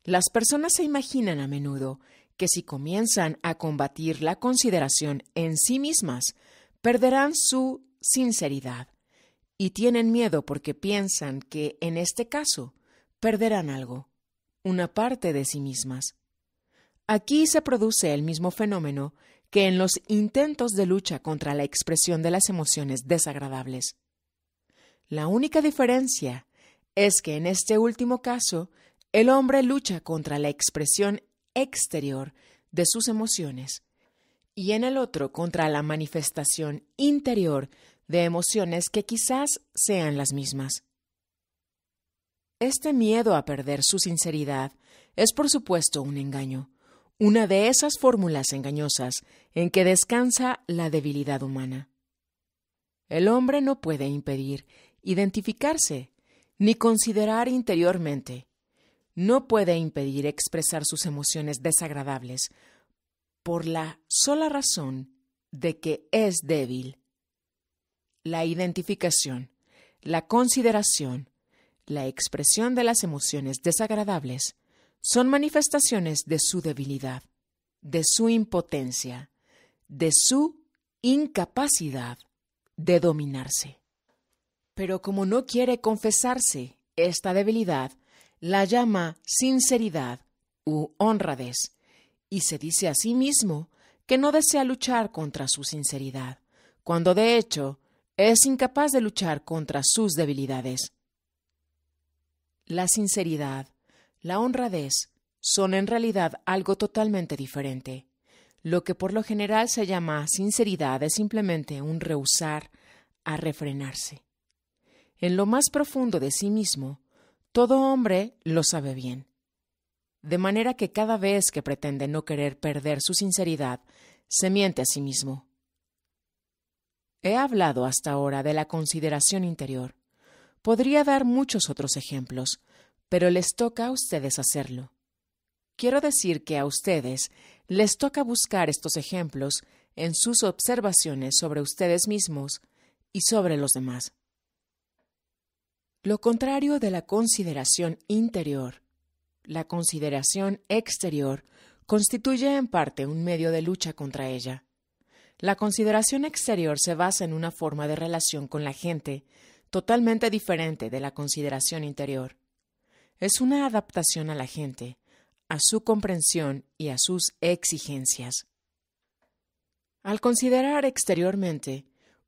las personas se imaginan a menudo que si comienzan a combatir la consideración en sí mismas, perderán su sinceridad y tienen miedo porque piensan que, en este caso, perderán algo, una parte de sí mismas. Aquí se produce el mismo fenómeno que en los intentos de lucha contra la expresión de las emociones desagradables. La única diferencia es que en este último caso, el hombre lucha contra la expresión exterior de sus emociones y en el otro contra la manifestación interior de emociones que quizás sean las mismas. Este miedo a perder su sinceridad es por supuesto un engaño, una de esas fórmulas engañosas en que descansa la debilidad humana. El hombre no puede impedir identificarse ni considerar interiormente. No puede impedir expresar sus emociones desagradables por la sola razón de que es débil. La identificación, la consideración, la expresión de las emociones desagradables son manifestaciones de su debilidad, de su impotencia, de su incapacidad de dominarse. Pero como no quiere confesarse esta debilidad, la llama sinceridad u honradez, y se dice a sí mismo que no desea luchar contra su sinceridad, cuando de hecho es incapaz de luchar contra sus debilidades. La sinceridad, la honradez, son en realidad algo totalmente diferente. Lo que por lo general se llama sinceridad es simplemente un rehusar a refrenarse. En lo más profundo de sí mismo, todo hombre lo sabe bien. de manera que cada vez que pretende no querer perder su sinceridad, se miente a sí mismo. He hablado hasta ahora de la consideración interior. Podría dar muchos otros ejemplos, pero les toca a ustedes hacerlo. Quiero decir que a ustedes les toca buscar estos ejemplos en sus observaciones sobre ustedes mismos y sobre los demás. Lo contrario de la consideración interior, la consideración exterior, constituye en parte un medio de lucha contra ella. La consideración exterior se basa en una forma de relación con la gente totalmente diferente de la consideración interior. Es una adaptación a la gente, a su comprensión y a sus exigencias. Al considerar exteriormente,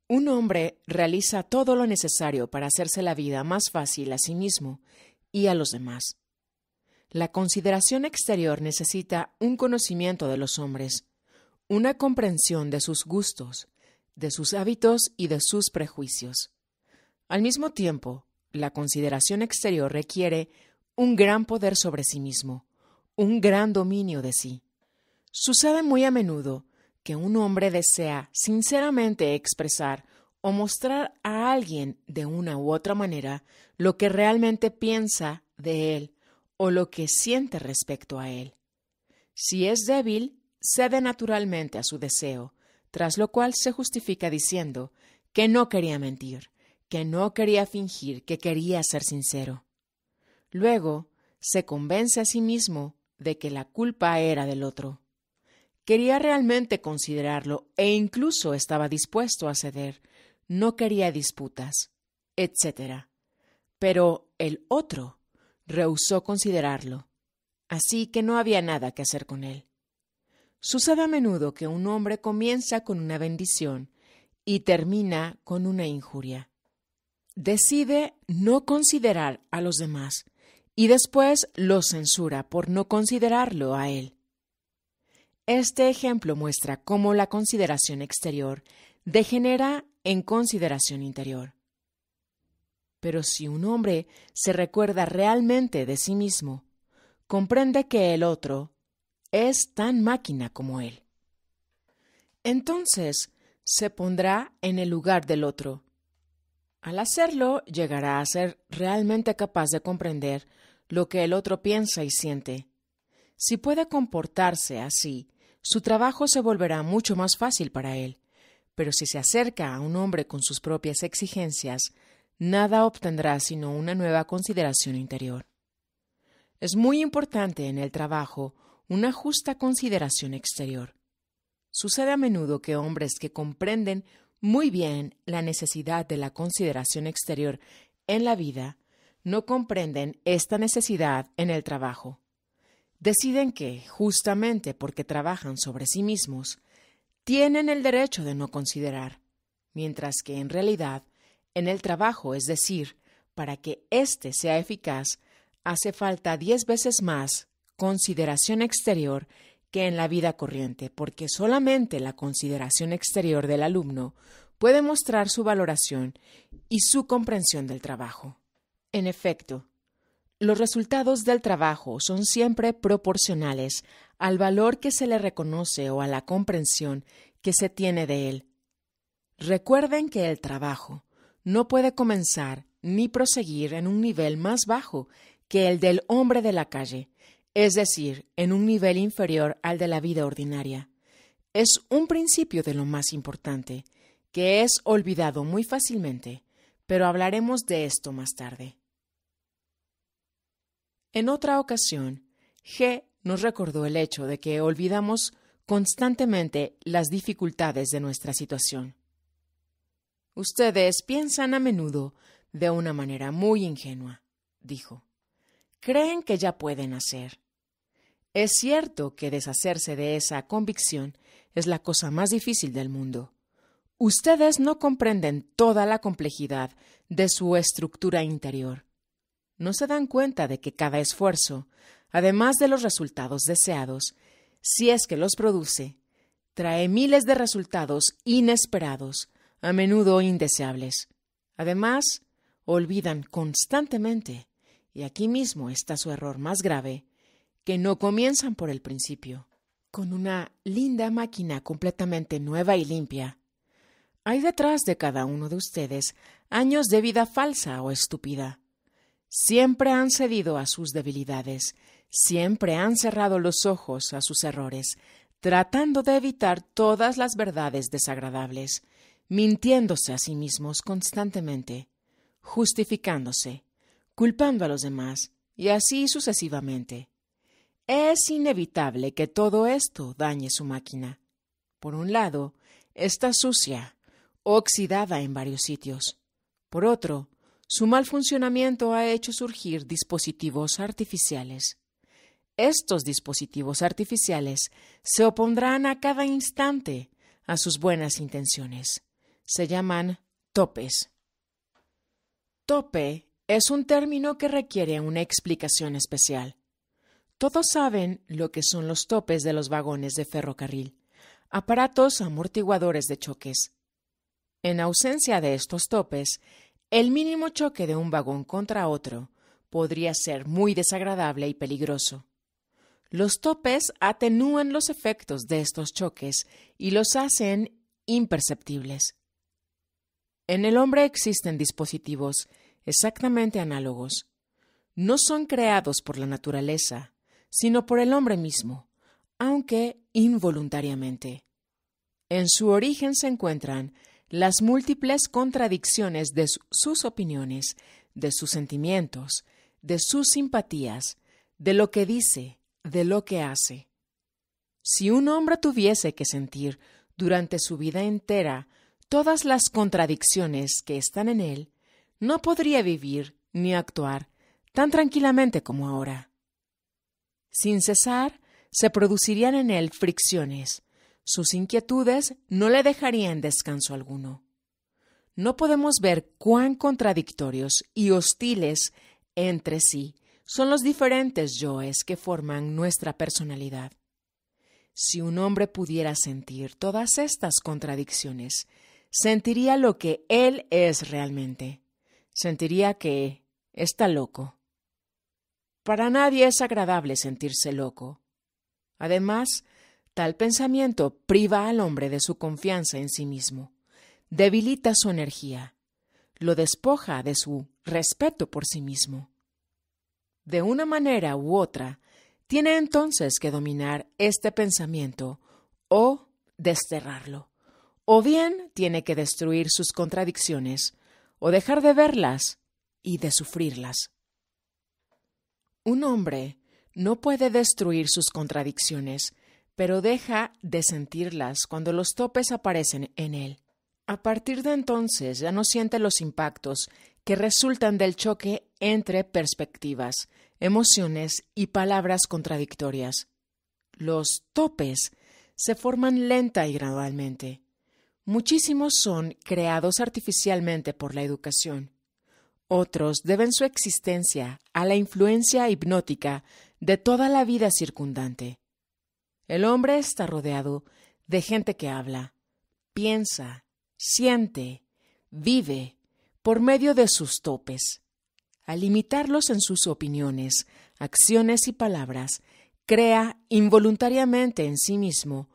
un hombre realiza todo lo necesario para hacerse la vida más fácil a sí mismo y a los demás. La consideración exterior necesita un conocimiento de los hombres, una comprensión de sus gustos, de sus hábitos y de sus prejuicios. Al mismo tiempo, la consideración exterior requiere un gran poder sobre sí mismo, un gran dominio de sí. Sucede muy a menudo que un hombre desea sinceramente expresar o mostrar a alguien de una u otra manera lo que realmente piensa de él o lo que siente respecto a él. Si es débil, cede naturalmente a su deseo, tras lo cual se justifica diciendo que no quería mentir, que no quería fingir, que quería ser sincero. Luego, se convence a sí mismo de que la culpa era del otro. Quería realmente considerarlo e incluso estaba dispuesto a ceder, no quería disputas, etc. Pero el otro rehusó considerarlo, así que no había nada que hacer con él. Sucede a menudo que un hombre comienza con una bendición y termina con una injuria. Decide no considerar a los demás y después los censura por no considerarlo a él. Este ejemplo muestra cómo la consideración exterior degenera en consideración interior. Pero si un hombre se recuerda realmente de sí mismo, comprende que el otro es tan máquina como él. Entonces se pondrá en el lugar del otro. Al hacerlo, llegará a ser realmente capaz de comprender lo que el otro piensa y siente. Si puede comportarse así, su trabajo se volverá mucho más fácil para él. Pero si se acerca a un hombre con sus propias exigencias, nada obtendrá sino una nueva consideración interior. Es muy importante en el trabajo una justa consideración exterior. Sucede a menudo que hombres que comprenden muy bien la necesidad de la consideración exterior en la vida no comprenden esta necesidad en el trabajo. Deciden que, justamente porque trabajan sobre sí mismos, tienen el derecho de no considerar, mientras que en realidad, en el trabajo, es decir, para que éste sea eficaz, hace falta 10 veces más consideración exterior que en la vida corriente, porque solamente la consideración exterior del alumno puede mostrar su valoración y su comprensión del trabajo. En efecto, los resultados del trabajo son siempre proporcionales al valor que se le reconoce o a la comprensión que se tiene de él. Recuerden que el trabajo no puede comenzar ni proseguir en un nivel más bajo que el del hombre de la calle, es decir, en un nivel inferior al de la vida ordinaria. Es un principio de lo más importante, que es olvidado muy fácilmente, pero hablaremos de esto más tarde. En otra ocasión, G nos recordó el hecho de que olvidamos constantemente las dificultades de nuestra situación. Ustedes piensan a menudo de una manera muy ingenua, dijo. Creen que ya pueden hacer. Es cierto que deshacerse de esa convicción es la cosa más difícil del mundo. Ustedes no comprenden toda la complejidad de su estructura interior. No se dan cuenta de que cada esfuerzo, además de los resultados deseados, si es que los produce, trae miles de resultados inesperados, a menudo indeseables. Además, olvidan constantemente, y aquí mismo está su error más grave, que no comienzan por el principio, con una linda máquina completamente nueva y limpia. Hay detrás de cada uno de ustedes años de vida falsa o estúpida. Siempre han cedido a sus debilidades, siempre han cerrado los ojos a sus errores, tratando de evitar todas las verdades desagradables, mintiéndose a sí mismos constantemente, justificándose, culpando a los demás, y así sucesivamente. Es inevitable que todo esto dañe su máquina. Por un lado, está sucia, oxidada en varios sitios. Por otro, su mal funcionamiento ha hecho surgir dispositivos artificiales. Estos dispositivos artificiales se opondrán a cada instante a sus buenas intenciones. Se llaman topes. Tope es un término que requiere una explicación especial. Todos saben lo que son los topes de los vagones de ferrocarril, aparatos amortiguadores de choques. En ausencia de estos topes, el mínimo choque de un vagón contra otro podría ser muy desagradable y peligroso. Los topes atenúan los efectos de estos choques y los hacen imperceptibles. En el hombre existen dispositivos exactamente análogos. No son creados por la naturaleza, sino por el hombre mismo, aunque involuntariamente. En su origen se encuentran las múltiples contradicciones de sus opiniones, de sus sentimientos, de sus simpatías, de lo que dice, de lo que hace. Si un hombre tuviese que sentir durante su vida entera todas las contradicciones que están en él, no podría vivir ni actuar tan tranquilamente como ahora. Sin cesar, se producirían en él fricciones. Sus inquietudes no le dejarían descanso alguno. No podemos ver cuán contradictorios y hostiles entre sí son los diferentes yoes que forman nuestra personalidad. Si un hombre pudiera sentir todas estas contradicciones, sentiría lo que él es realmente. Sentiría que está loco. Para nadie es agradable sentirse loco. Además, tal pensamiento priva al hombre de su confianza en sí mismo, debilita su energía, lo despoja de su respeto por sí mismo. De una manera u otra, tiene entonces que dominar este pensamiento o desterrarlo, o bien tiene que destruir sus contradicciones, o dejar de verlas y de sufrirlas. Un hombre no puede destruir sus contradicciones, pero deja de sentirlas cuando los topes aparecen en él. A partir de entonces ya no siente los impactos que resultan del choque entre perspectivas, emociones y palabras contradictorias. Los topes se forman lenta y gradualmente. Muchísimos son creados artificialmente por la educación. Otros deben su existencia a la influencia hipnótica de toda la vida circundante. El hombre está rodeado de gente que habla, piensa, siente, vive por medio de sus topes. Al limitarlos en sus opiniones, acciones y palabras, crea involuntariamente en sí mismo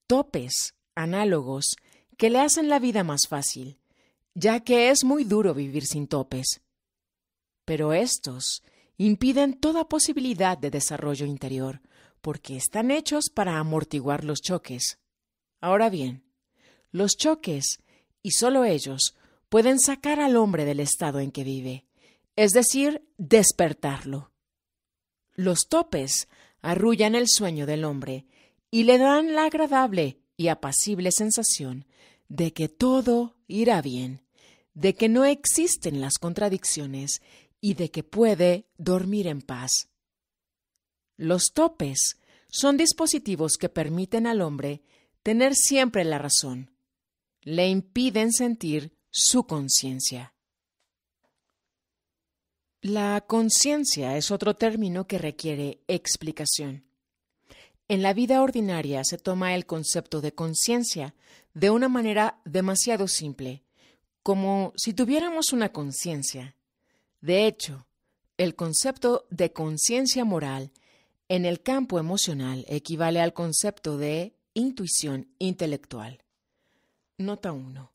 topes análogos que le hacen la vida más fácil, ya que es muy duro vivir sin topes. Pero estos impiden toda posibilidad de desarrollo interior, porque están hechos para amortiguar los choques. Ahora bien, los choques, y sólo ellos, pueden sacar al hombre del estado en que vive, es decir, despertarlo. Los topes arrullan el sueño del hombre y le dan la agradable y apacible sensación de que todo irá bien, de que no existen las contradicciones y de que puede dormir en paz. Los topes son dispositivos que permiten al hombre tener siempre la razón. Le impiden sentir su conciencia. La conciencia es otro término que requiere explicación. En la vida ordinaria se toma el concepto de conciencia de una manera demasiado simple, como si tuviéramos una conciencia. De hecho, el concepto de conciencia moral en el campo emocional equivale al concepto de intuición intelectual. Nota 1.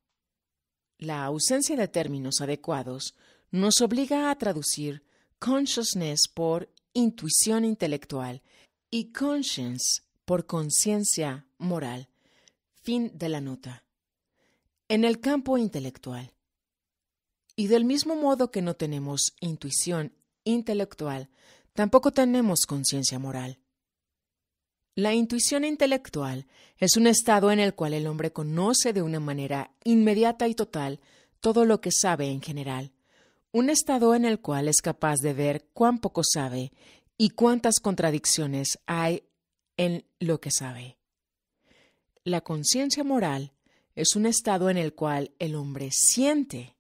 La ausencia de términos adecuados nos obliga a traducir consciousness por intuición intelectual y conscience por conciencia moral. Fin de la nota. En el campo intelectual. Y del mismo modo que no tenemos intuición intelectual, tampoco tenemos conciencia moral. La intuición intelectual es un estado en el cual el hombre conoce de una manera inmediata y total todo lo que sabe en general, un estado en el cual es capaz de ver cuán poco sabe y cuántas contradicciones hay en lo que sabe. La conciencia moral es un estado en el cual el hombre siente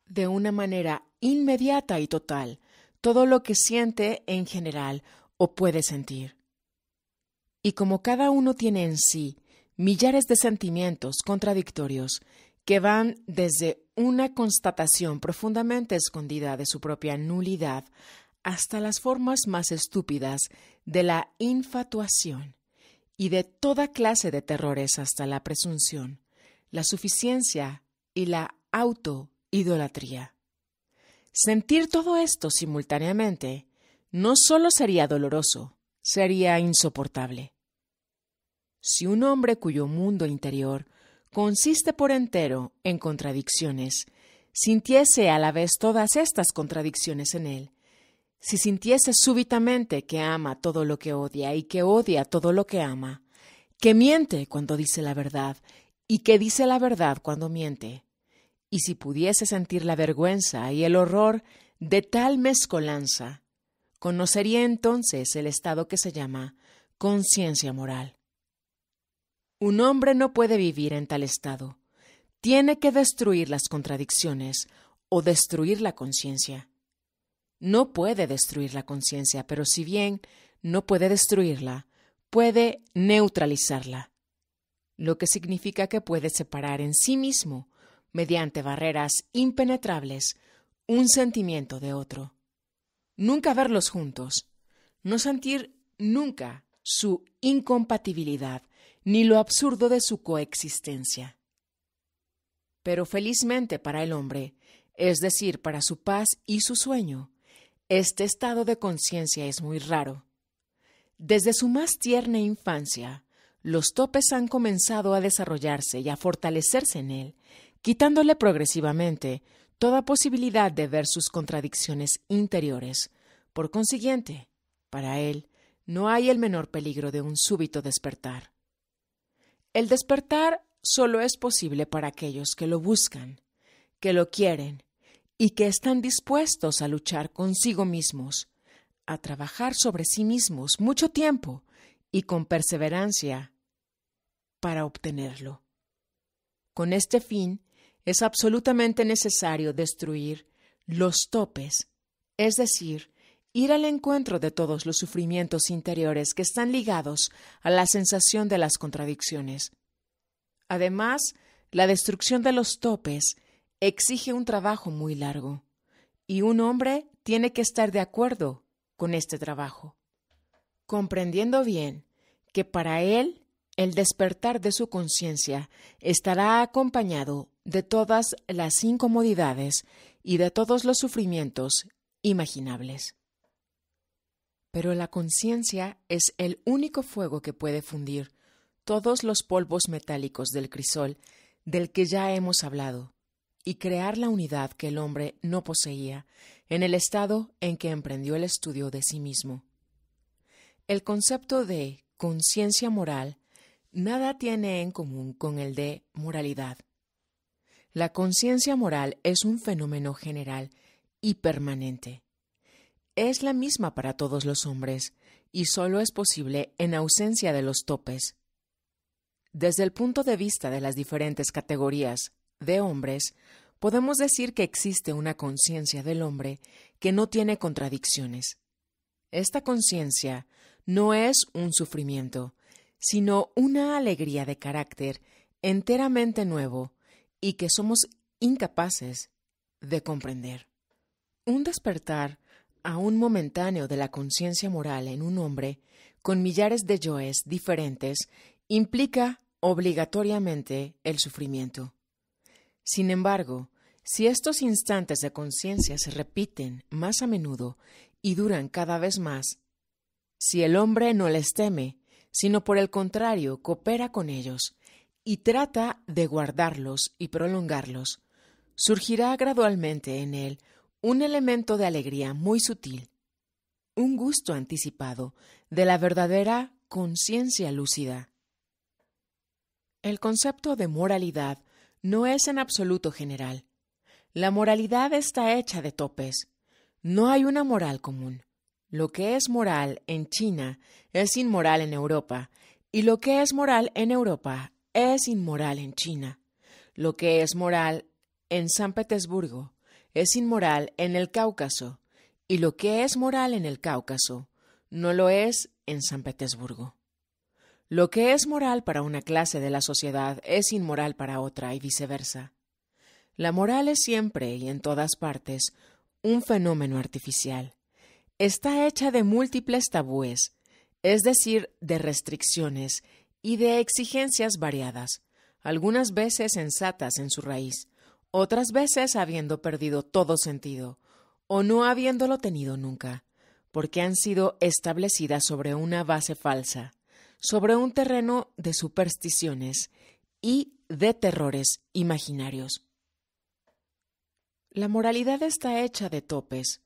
de una manera inmediata y total todo lo que siente en general o puede sentir. Y como cada uno tiene en sí millares de sentimientos contradictorios que van desde una constatación profundamente escondida de su propia nulidad hasta las formas más estúpidas de la infatuación y de toda clase de terrores hasta la presunción, la suficiencia y la autoidolatría. Sentir todo esto simultáneamente no solo sería doloroso, sería insoportable. Si un hombre cuyo mundo interior consiste por entero en contradicciones, sintiese a la vez todas estas contradicciones en él, si sintiese súbitamente que ama todo lo que odia y que odia todo lo que ama, que miente cuando dice la verdad y que dice la verdad cuando miente, y si pudiese sentir la vergüenza y el horror de tal mezcolanza, conocería entonces el estado que se llama conciencia moral. Un hombre no puede vivir en tal estado. Tiene que destruir las contradicciones o destruir la conciencia. No puede destruir la conciencia, pero si bien no puede destruirla, puede neutralizarla, lo que significa que puede separar en sí mismo, mediante barreras impenetrables, un sentimiento de otro. Nunca verlos juntos, no sentir nunca su incompatibilidad, ni lo absurdo de su coexistencia. Pero felizmente para el hombre, es decir, para su paz y su sueño, este estado de conciencia es muy raro. Desde su más tierna infancia, los topes han comenzado a desarrollarse y a fortalecerse en él, quitándole progresivamente toda posibilidad de ver sus contradicciones interiores. Por consiguiente, para él, no hay el menor peligro de un súbito despertar. El despertar solo es posible para aquellos que lo buscan, que lo quieren y que están dispuestos a luchar consigo mismos, a trabajar sobre sí mismos mucho tiempo y con perseverancia para obtenerlo. Con este fin, es absolutamente necesario destruir los topes, es decir, ir al encuentro de todos los sufrimientos interiores que están ligados a la sensación de las contradicciones. Además, la destrucción de los topes exige un trabajo muy largo, y un hombre tiene que estar de acuerdo con este trabajo, comprendiendo bien que para él el despertar de su conciencia estará acompañado de todas las incomodidades y de todos los sufrimientos imaginables. Pero la conciencia es el único fuego que puede fundir todos los polvos metálicos del crisol del que ya hemos hablado y crear la unidad que el hombre no poseía en el estado en que emprendió el estudio de sí mismo. El concepto de conciencia moral nada tiene en común con el de moralidad. La conciencia moral es un fenómeno general y permanente. Es la misma para todos los hombres y solo es posible en ausencia de los topes. Desde el punto de vista de las diferentes categorías de hombres, podemos decir que existe una conciencia del hombre que no tiene contradicciones. Esta conciencia no es un sufrimiento, sino una alegría de carácter enteramente nuevo y que somos incapaces de comprender. Un despertar aún momentáneo de la conciencia moral en un hombre con millares de yoes diferentes implica obligatoriamente el sufrimiento. Sin embargo, si estos instantes de conciencia se repiten más a menudo y duran cada vez más, si el hombre no les teme, sino por el contrario coopera con ellos y trata de guardarlos y prolongarlos, surgirá gradualmente en él un elemento de alegría muy sutil, un gusto anticipado de la verdadera conciencia lúcida. El concepto de moralidad no es en absoluto general. La moralidad está hecha de topes. No hay una moral común. Lo que es moral en China es inmoral en Europa, y lo que es moral en Europa es inmoral en China. Lo que es moral en San Petersburgo es inmoral en el Cáucaso, y lo que es moral en el Cáucaso no lo es en San Petersburgo. Lo que es moral para una clase de la sociedad es inmoral para otra y viceversa. La moral es siempre y en todas partes un fenómeno artificial. Está hecha de múltiples tabúes, es decir, de restricciones y de exigencias variadas, algunas veces sensatas en su raíz, otras veces habiendo perdido todo sentido, o no habiéndolo tenido nunca, porque han sido establecidas sobre una base falsa, sobre un terreno de supersticiones y de terrores imaginarios. La moralidad está hecha de topes,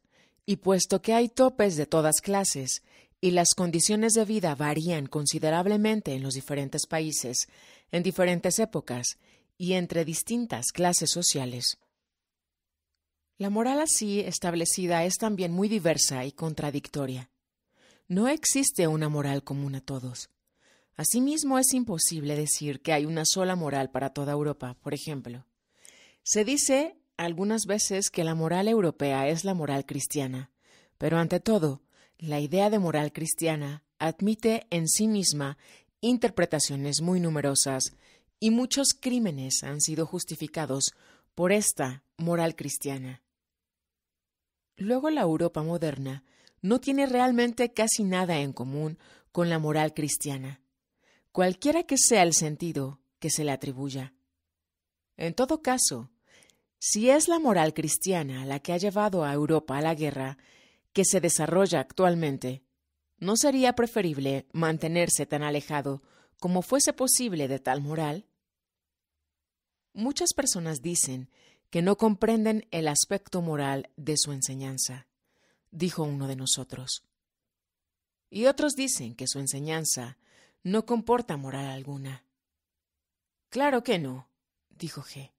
y puesto que hay topes de todas clases, y las condiciones de vida varían considerablemente en los diferentes países, en diferentes épocas, y entre distintas clases sociales, la moral así establecida es también muy diversa y contradictoria. No existe una moral común a todos. Asimismo, es imposible decir que hay una sola moral para toda Europa, por ejemplo. Se dice algunas veces que la moral europea es la moral cristiana, pero ante todo, la idea de moral cristiana admite en sí misma interpretaciones muy numerosas y muchos crímenes han sido justificados por esta moral cristiana. Luego, la Europa moderna no tiene realmente casi nada en común con la moral cristiana, cualquiera que sea el sentido que se le atribuya. En todo caso, si es la moral cristiana la que ha llevado a Europa a la guerra que se desarrolla actualmente, ¿no sería preferible mantenerse tan alejado como fuese posible de tal moral? Muchas personas dicen que no comprenden el aspecto moral de su enseñanza, dijo uno de nosotros. Y otros dicen que su enseñanza no comporta moral alguna. Claro que no, dijo G.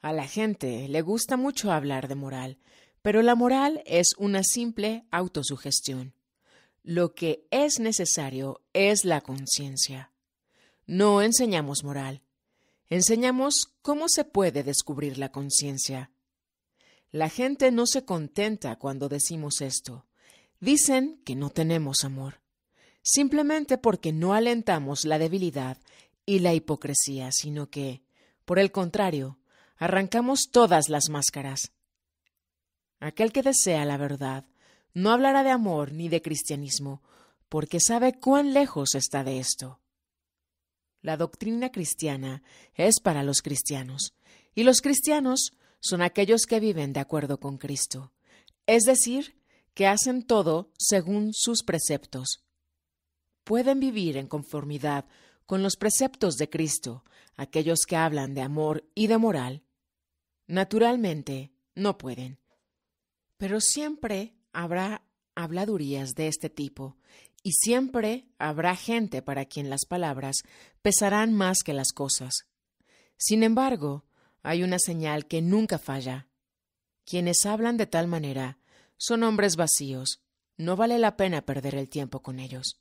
A la gente le gusta mucho hablar de moral, pero la moral es una simple autosugestión. Lo que es necesario es la conciencia. No enseñamos moral. Enseñamos cómo se puede descubrir la conciencia. La gente no se contenta cuando decimos esto. Dicen que no tenemos amor, simplemente porque no alentamos la debilidad y la hipocresía, sino que, por el contrario, arrancamos todas las máscaras. Aquel que desea la verdad no hablará de amor ni de cristianismo, porque sabe cuán lejos está de esto. La doctrina cristiana es para los cristianos, y los cristianos son aquellos que viven de acuerdo con Cristo, es decir, que hacen todo según sus preceptos. Pueden vivir en conformidad con los preceptos de Cristo, aquellos que hablan de amor y de moral. Naturalmente, no pueden. Pero siempre habrá habladurías de este tipo, y siempre habrá gente para quien las palabras pesarán más que las cosas. Sin embargo, hay una señal que nunca falla. Quienes hablan de tal manera son hombres vacíos. No vale la pena perder el tiempo con ellos.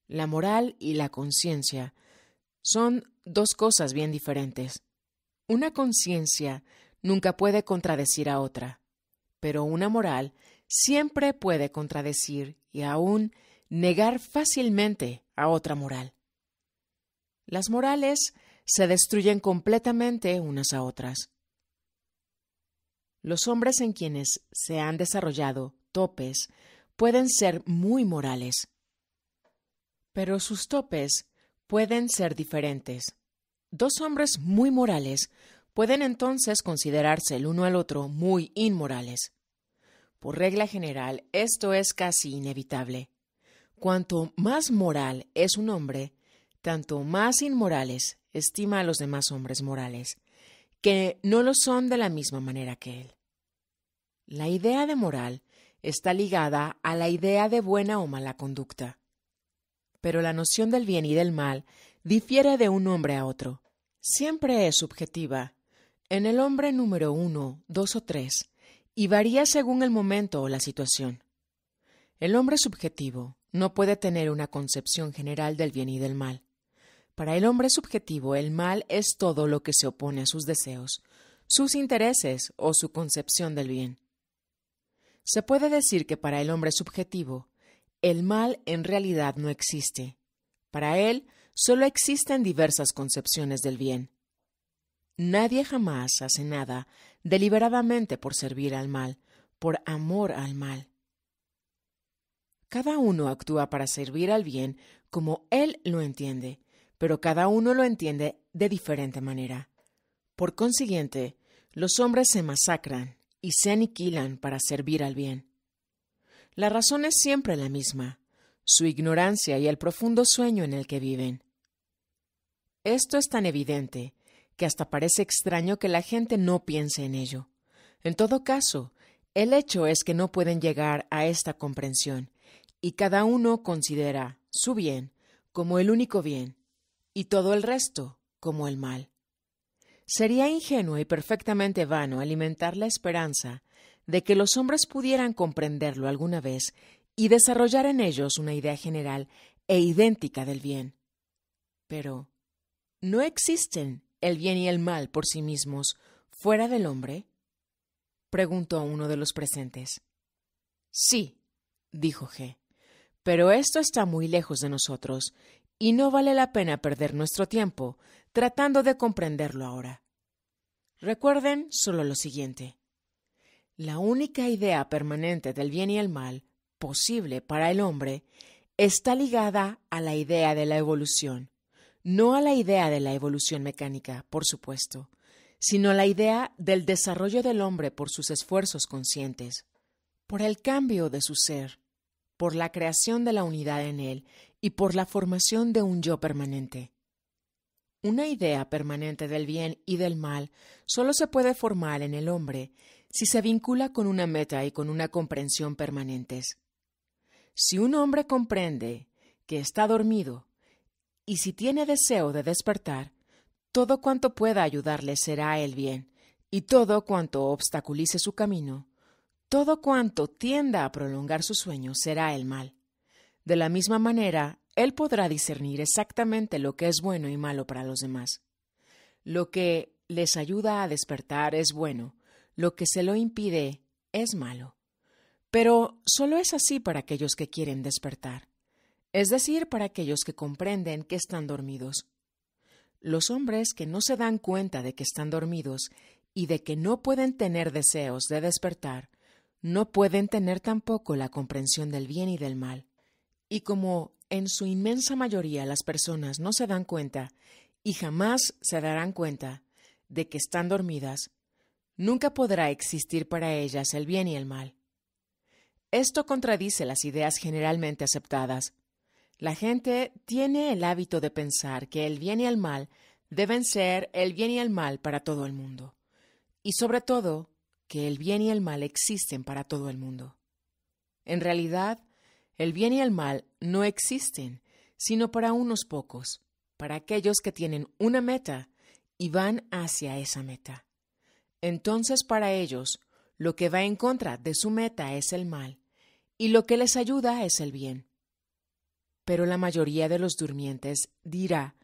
La moral y la conciencia son dos cosas bien diferentes. Una conciencia nunca puede contradecir a otra, pero una moral siempre puede contradecir y aún negar fácilmente a otra moral. Las morales se destruyen completamente unas a otras. Los hombres en quienes se han desarrollado topes pueden ser muy morales, pero sus topes pueden ser diferentes. Dos hombres muy morales pueden entonces considerarse el uno al otro muy inmorales. Por regla general, esto es casi inevitable. Cuanto más moral es un hombre, tanto más inmorales estima a los demás hombres morales, que no lo son de la misma manera que él. La idea de moral está ligada a la idea de buena o mala conducta. Pero la noción del bien y del mal difiere de un hombre a otro. Siempre es subjetiva, en el hombre número 1, 2 o 3, y varía según el momento o la situación. El hombre subjetivo no puede tener una concepción general del bien y del mal. Para el hombre subjetivo, el mal es todo lo que se opone a sus deseos, sus intereses o su concepción del bien. Se puede decir que para el hombre subjetivo, el mal en realidad no existe. Para él, solo existen diversas concepciones del bien. Nadie jamás hace nada deliberadamente por servir al mal, por amor al mal. Cada uno actúa para servir al bien como él lo entiende, pero cada uno lo entiende de diferente manera. Por consiguiente, los hombres se masacran y se aniquilan para servir al bien. La razón es siempre la misma, su ignorancia y el profundo sueño en el que viven. Esto es tan evidente que hasta parece extraño que la gente no piense en ello. En todo caso, el hecho es que no pueden llegar a esta comprensión, y cada uno considera su bien como el único bien, y todo el resto como el mal. Sería ingenuo y perfectamente vano alimentar la esperanza de que los hombres pudieran comprenderlo alguna vez y desarrollar en ellos una idea general e idéntica del bien. Pero, ¿no existen el bien y el mal por sí mismos fuera del hombre? Preguntó uno de los presentes. Sí, dijo G, pero esto está muy lejos de nosotros y no vale la pena perder nuestro tiempo tratando de comprenderlo ahora. Recuerden solo lo siguiente. La única idea permanente del bien y el mal posible para el hombre está ligada a la idea de la evolución, no a la idea de la evolución mecánica, por supuesto, sino a la idea del desarrollo del hombre por sus esfuerzos conscientes, por el cambio de su ser, por la creación de la unidad en él y por la formación de un yo permanente. Una idea permanente del bien y del mal solo se puede formar en el hombre si se vincula con una meta y con una comprensión permanentes. Si un hombre comprende que está dormido y si tiene deseo de despertar, todo cuanto pueda ayudarle será el bien, y todo cuanto obstaculice su camino, todo cuanto tienda a prolongar su sueño será el mal. De la misma manera, él podrá discernir exactamente lo que es bueno y malo para los demás. Lo que les ayuda a despertar es bueno, lo que se lo impide es malo. Pero solo es así para aquellos que quieren despertar, es decir, para aquellos que comprenden que están dormidos. Los hombres que no se dan cuenta de que están dormidos y de que no pueden tener deseos de despertar, no pueden tener tampoco la comprensión del bien y del mal. Y como en su inmensa mayoría las personas no se dan cuenta y jamás se darán cuenta de que están dormidas, nunca podrá existir para ellas el bien y el mal. Esto contradice las ideas generalmente aceptadas. La gente tiene el hábito de pensar que el bien y el mal deben ser el bien y el mal para todo el mundo, y sobre todo, que el bien y el mal existen para todo el mundo. En realidad, el bien y el mal no existen, sino para unos pocos, para aquellos que tienen una meta y van hacia esa meta. Entonces, para ellos, lo que va en contra de su meta es el mal, y lo que les ayuda es el bien. Pero la mayoría de los durmientes dirá,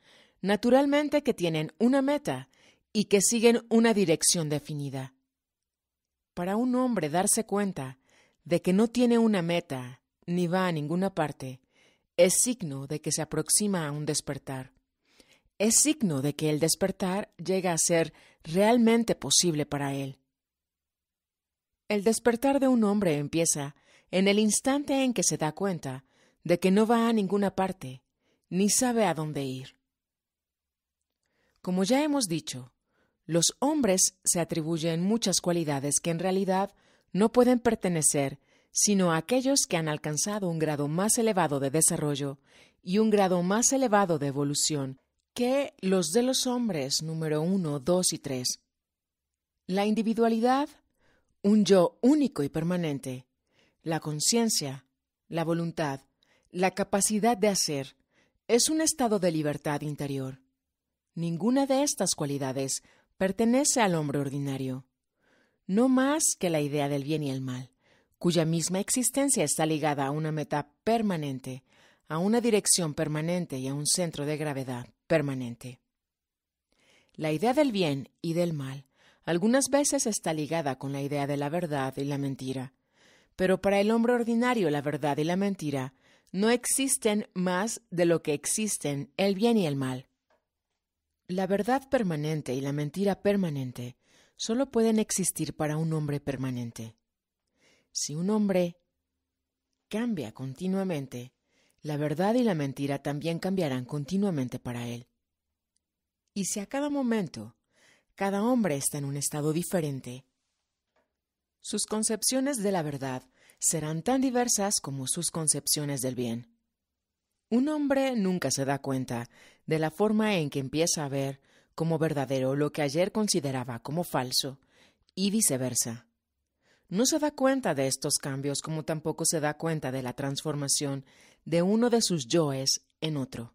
naturalmente, que tienen una meta y que siguen una dirección definida. Para un hombre darse cuenta de que no tiene una meta ni va a ninguna parte, es signo de que se aproxima a un despertar. Es signo de que el despertar llega a ser realmente posible para él. El despertar de un hombre empieza en el instante en que se da cuenta de que no va a ninguna parte, ni sabe a dónde ir. Como ya hemos dicho, los hombres se atribuyen muchas cualidades que en realidad no pueden pertenecer sino a aquellos que han alcanzado un grado más elevado de desarrollo y un grado más elevado de evolución que los de los hombres número 1, 2 y 3. La individualidad, un yo único y permanente, la conciencia, la voluntad, la capacidad de hacer, es un estado de libertad interior. Ninguna de estas cualidades pertenece al hombre ordinario, no más que la idea del bien y el mal, cuya misma existencia está ligada a una meta permanente, a una dirección permanente y a un centro de gravedad permanente. La idea del bien y del mal algunas veces está ligada con la idea de la verdad y la mentira, pero para el hombre ordinario la verdad y la mentira no existen más de lo que existen el bien y el mal. La verdad permanente y la mentira permanente solo pueden existir para un hombre permanente. Si un hombre cambia continuamente, la verdad y la mentira también cambiarán continuamente para él. Y si a cada momento, cada hombre está en un estado diferente, sus concepciones de la verdad serán tan diversas como sus concepciones del bien. Un hombre nunca se da cuenta de la forma en que empieza a ver como verdadero lo que ayer consideraba como falso, y viceversa. No se da cuenta de estos cambios como tampoco se da cuenta de la transformación de uno de sus yoes en otro.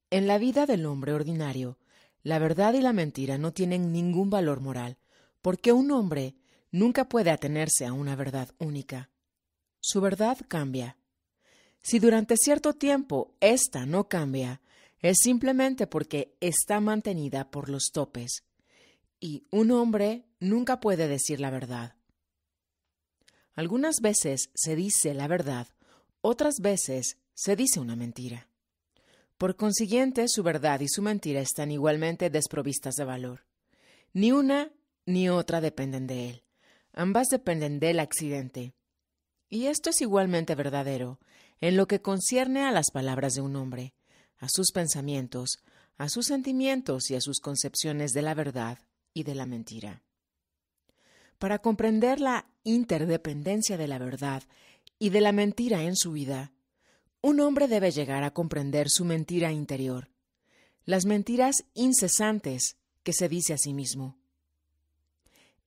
En la vida del hombre ordinario, la verdad y la mentira no tienen ningún valor moral, porque un hombre nunca puede atenerse a una verdad única. Su verdad cambia. Si durante cierto tiempo ésta no cambia, es simplemente porque está mantenida por los topes, y un hombre nunca puede decir la verdad. Algunas veces se dice la verdad, otras veces se dice una mentira. Por consiguiente, su verdad y su mentira están igualmente desprovistas de valor. Ni una ni otra dependen de él. Ambas dependen del accidente. Y esto es igualmente verdadero en lo que concierne a las palabras de un hombre, a sus pensamientos, a sus sentimientos y a sus concepciones de la verdad y de la mentira. Para comprender la interdependencia de la verdad y de la mentira en su vida, un hombre debe llegar a comprender su mentira interior, las mentiras incesantes que se dice a sí mismo.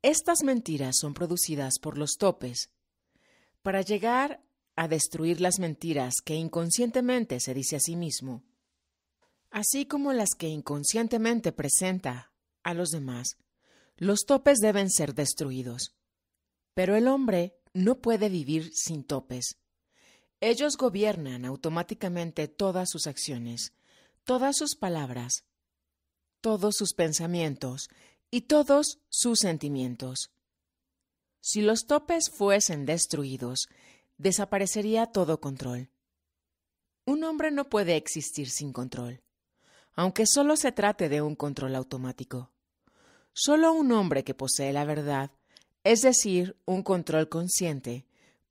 Estas mentiras son producidas por los topes. Para llegar a destruir las mentiras que inconscientemente se dice a sí mismo, así como las que inconscientemente presenta a los demás, los topes deben ser destruidos. Pero el hombre no puede vivir sin topes. Ellos gobiernan automáticamente todas sus acciones, todas sus palabras, todos sus pensamientos y todos sus sentimientos. Si los topes fuesen destruidos, desaparecería todo control. Un hombre no puede existir sin control, aunque solo se trate de un control automático. Solo un hombre que posee la verdad, es decir, un control consciente,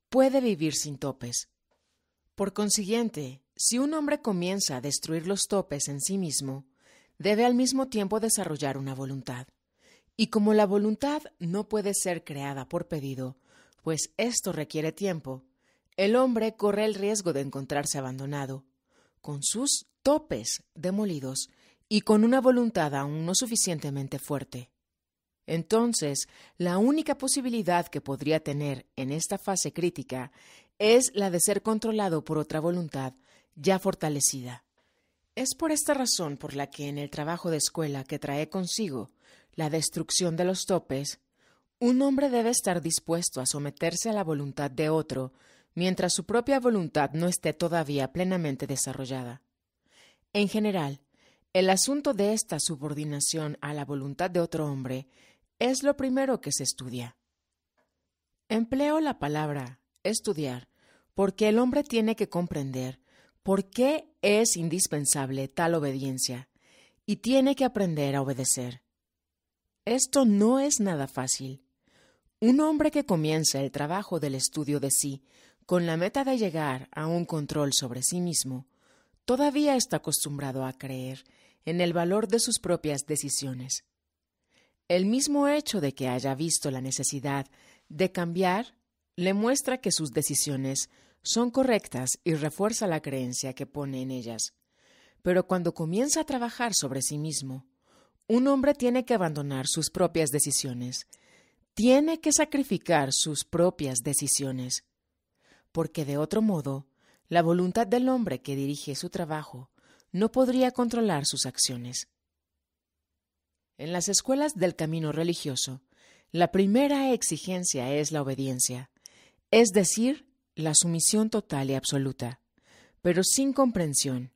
puede vivir sin topes. Por consiguiente, si un hombre comienza a destruir los topes en sí mismo, debe al mismo tiempo desarrollar una voluntad. Y como la voluntad no puede ser creada por pedido, pues esto requiere tiempo, el hombre corre el riesgo de encontrarse abandonado, con sus topes demolidos y con una voluntad aún no suficientemente fuerte. Entonces, la única posibilidad que podría tener en esta fase crítica es la de ser controlado por otra voluntad ya fortalecida. Es por esta razón por la que en el trabajo de escuela que trae consigo la destrucción de los topes, un hombre debe estar dispuesto a someterse a la voluntad de otro mientras su propia voluntad no esté todavía plenamente desarrollada. En general, el asunto de esta subordinación a la voluntad de otro hombre es lo primero que se estudia. Empleo la palabra estudiar porque el hombre tiene que comprender por qué es indispensable tal obediencia y tiene que aprender a obedecer. Esto no es nada fácil. Un hombre que comienza el trabajo del estudio de sí con la meta de llegar a un control sobre sí mismo, todavía está acostumbrado a creer en el valor de sus propias decisiones. El mismo hecho de que haya visto la necesidad de cambiar le muestra que sus decisiones son correctas y refuerza la creencia que pone en ellas. Pero cuando comienza a trabajar sobre sí mismo, un hombre tiene que abandonar sus propias decisiones, tiene que sacrificar sus propias decisiones, porque de otro modo, la voluntad del hombre que dirige su trabajo no podría controlar sus acciones. En las escuelas del camino religioso, la primera exigencia es la obediencia, es decir, la sumisión total y absoluta, pero sin comprensión.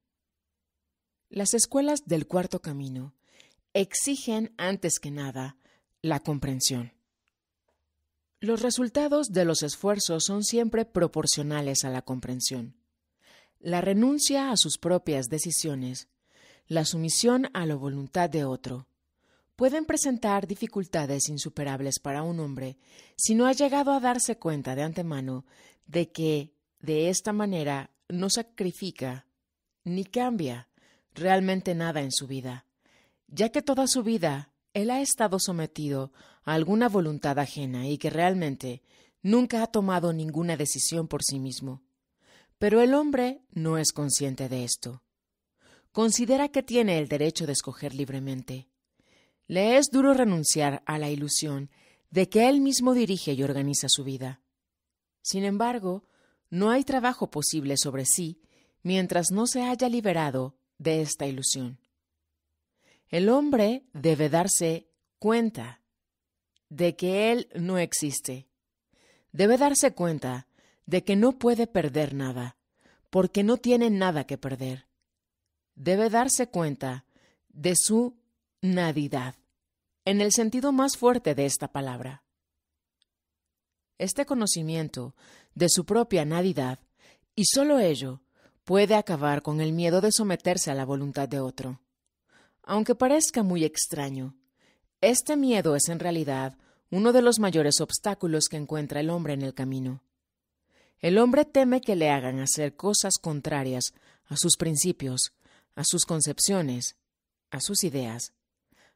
Las escuelas del cuarto camino exigen, antes que nada, la comprensión. Los resultados de los esfuerzos son siempre proporcionales a la comprensión. La renuncia a sus propias decisiones, la sumisión a la voluntad de otro, pueden presentar dificultades insuperables para un hombre si no ha llegado a darse cuenta de antemano de que, de esta manera, no sacrifica ni cambia realmente nada en su vida, ya que toda su vida él ha estado sometido a alguna voluntad ajena y que realmente nunca ha tomado ninguna decisión por sí mismo. Pero el hombre no es consciente de esto. Considera que tiene el derecho de escoger libremente. Le es duro renunciar a la ilusión de que él mismo dirige y organiza su vida. Sin embargo, no hay trabajo posible sobre sí mientras no se haya liberado de esta ilusión. El hombre debe darse cuenta de que él no existe. Debe darse cuenta de que no puede perder nada, porque no tiene nada que perder. Debe darse cuenta de su nadidad, en el sentido más fuerte de esta palabra. Este conocimiento de su propia nadidad, y sólo ello, puede acabar con el miedo de someterse a la voluntad de otro. Aunque parezca muy extraño, este miedo es en realidad uno de los mayores obstáculos que encuentra el hombre en el camino. El hombre teme que le hagan hacer cosas contrarias a sus principios, a sus concepciones, a sus ideas.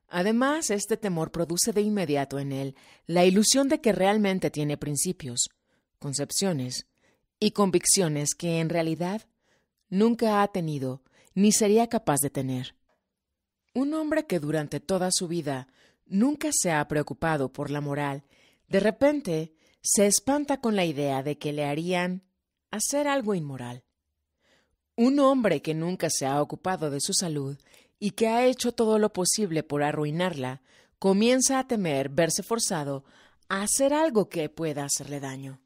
Además, este temor produce de inmediato en él la ilusión de que realmente tiene principios, concepciones y convicciones que en realidad nunca ha tenido ni sería capaz de tener. Un hombre que durante toda su vida nunca se ha preocupado por la moral, de repente se espanta con la idea de que le harían hacer algo inmoral. Un hombre que nunca se ha ocupado de su salud y que ha hecho todo lo posible por arruinarla, comienza a temer verse forzado a hacer algo que pueda hacerle daño.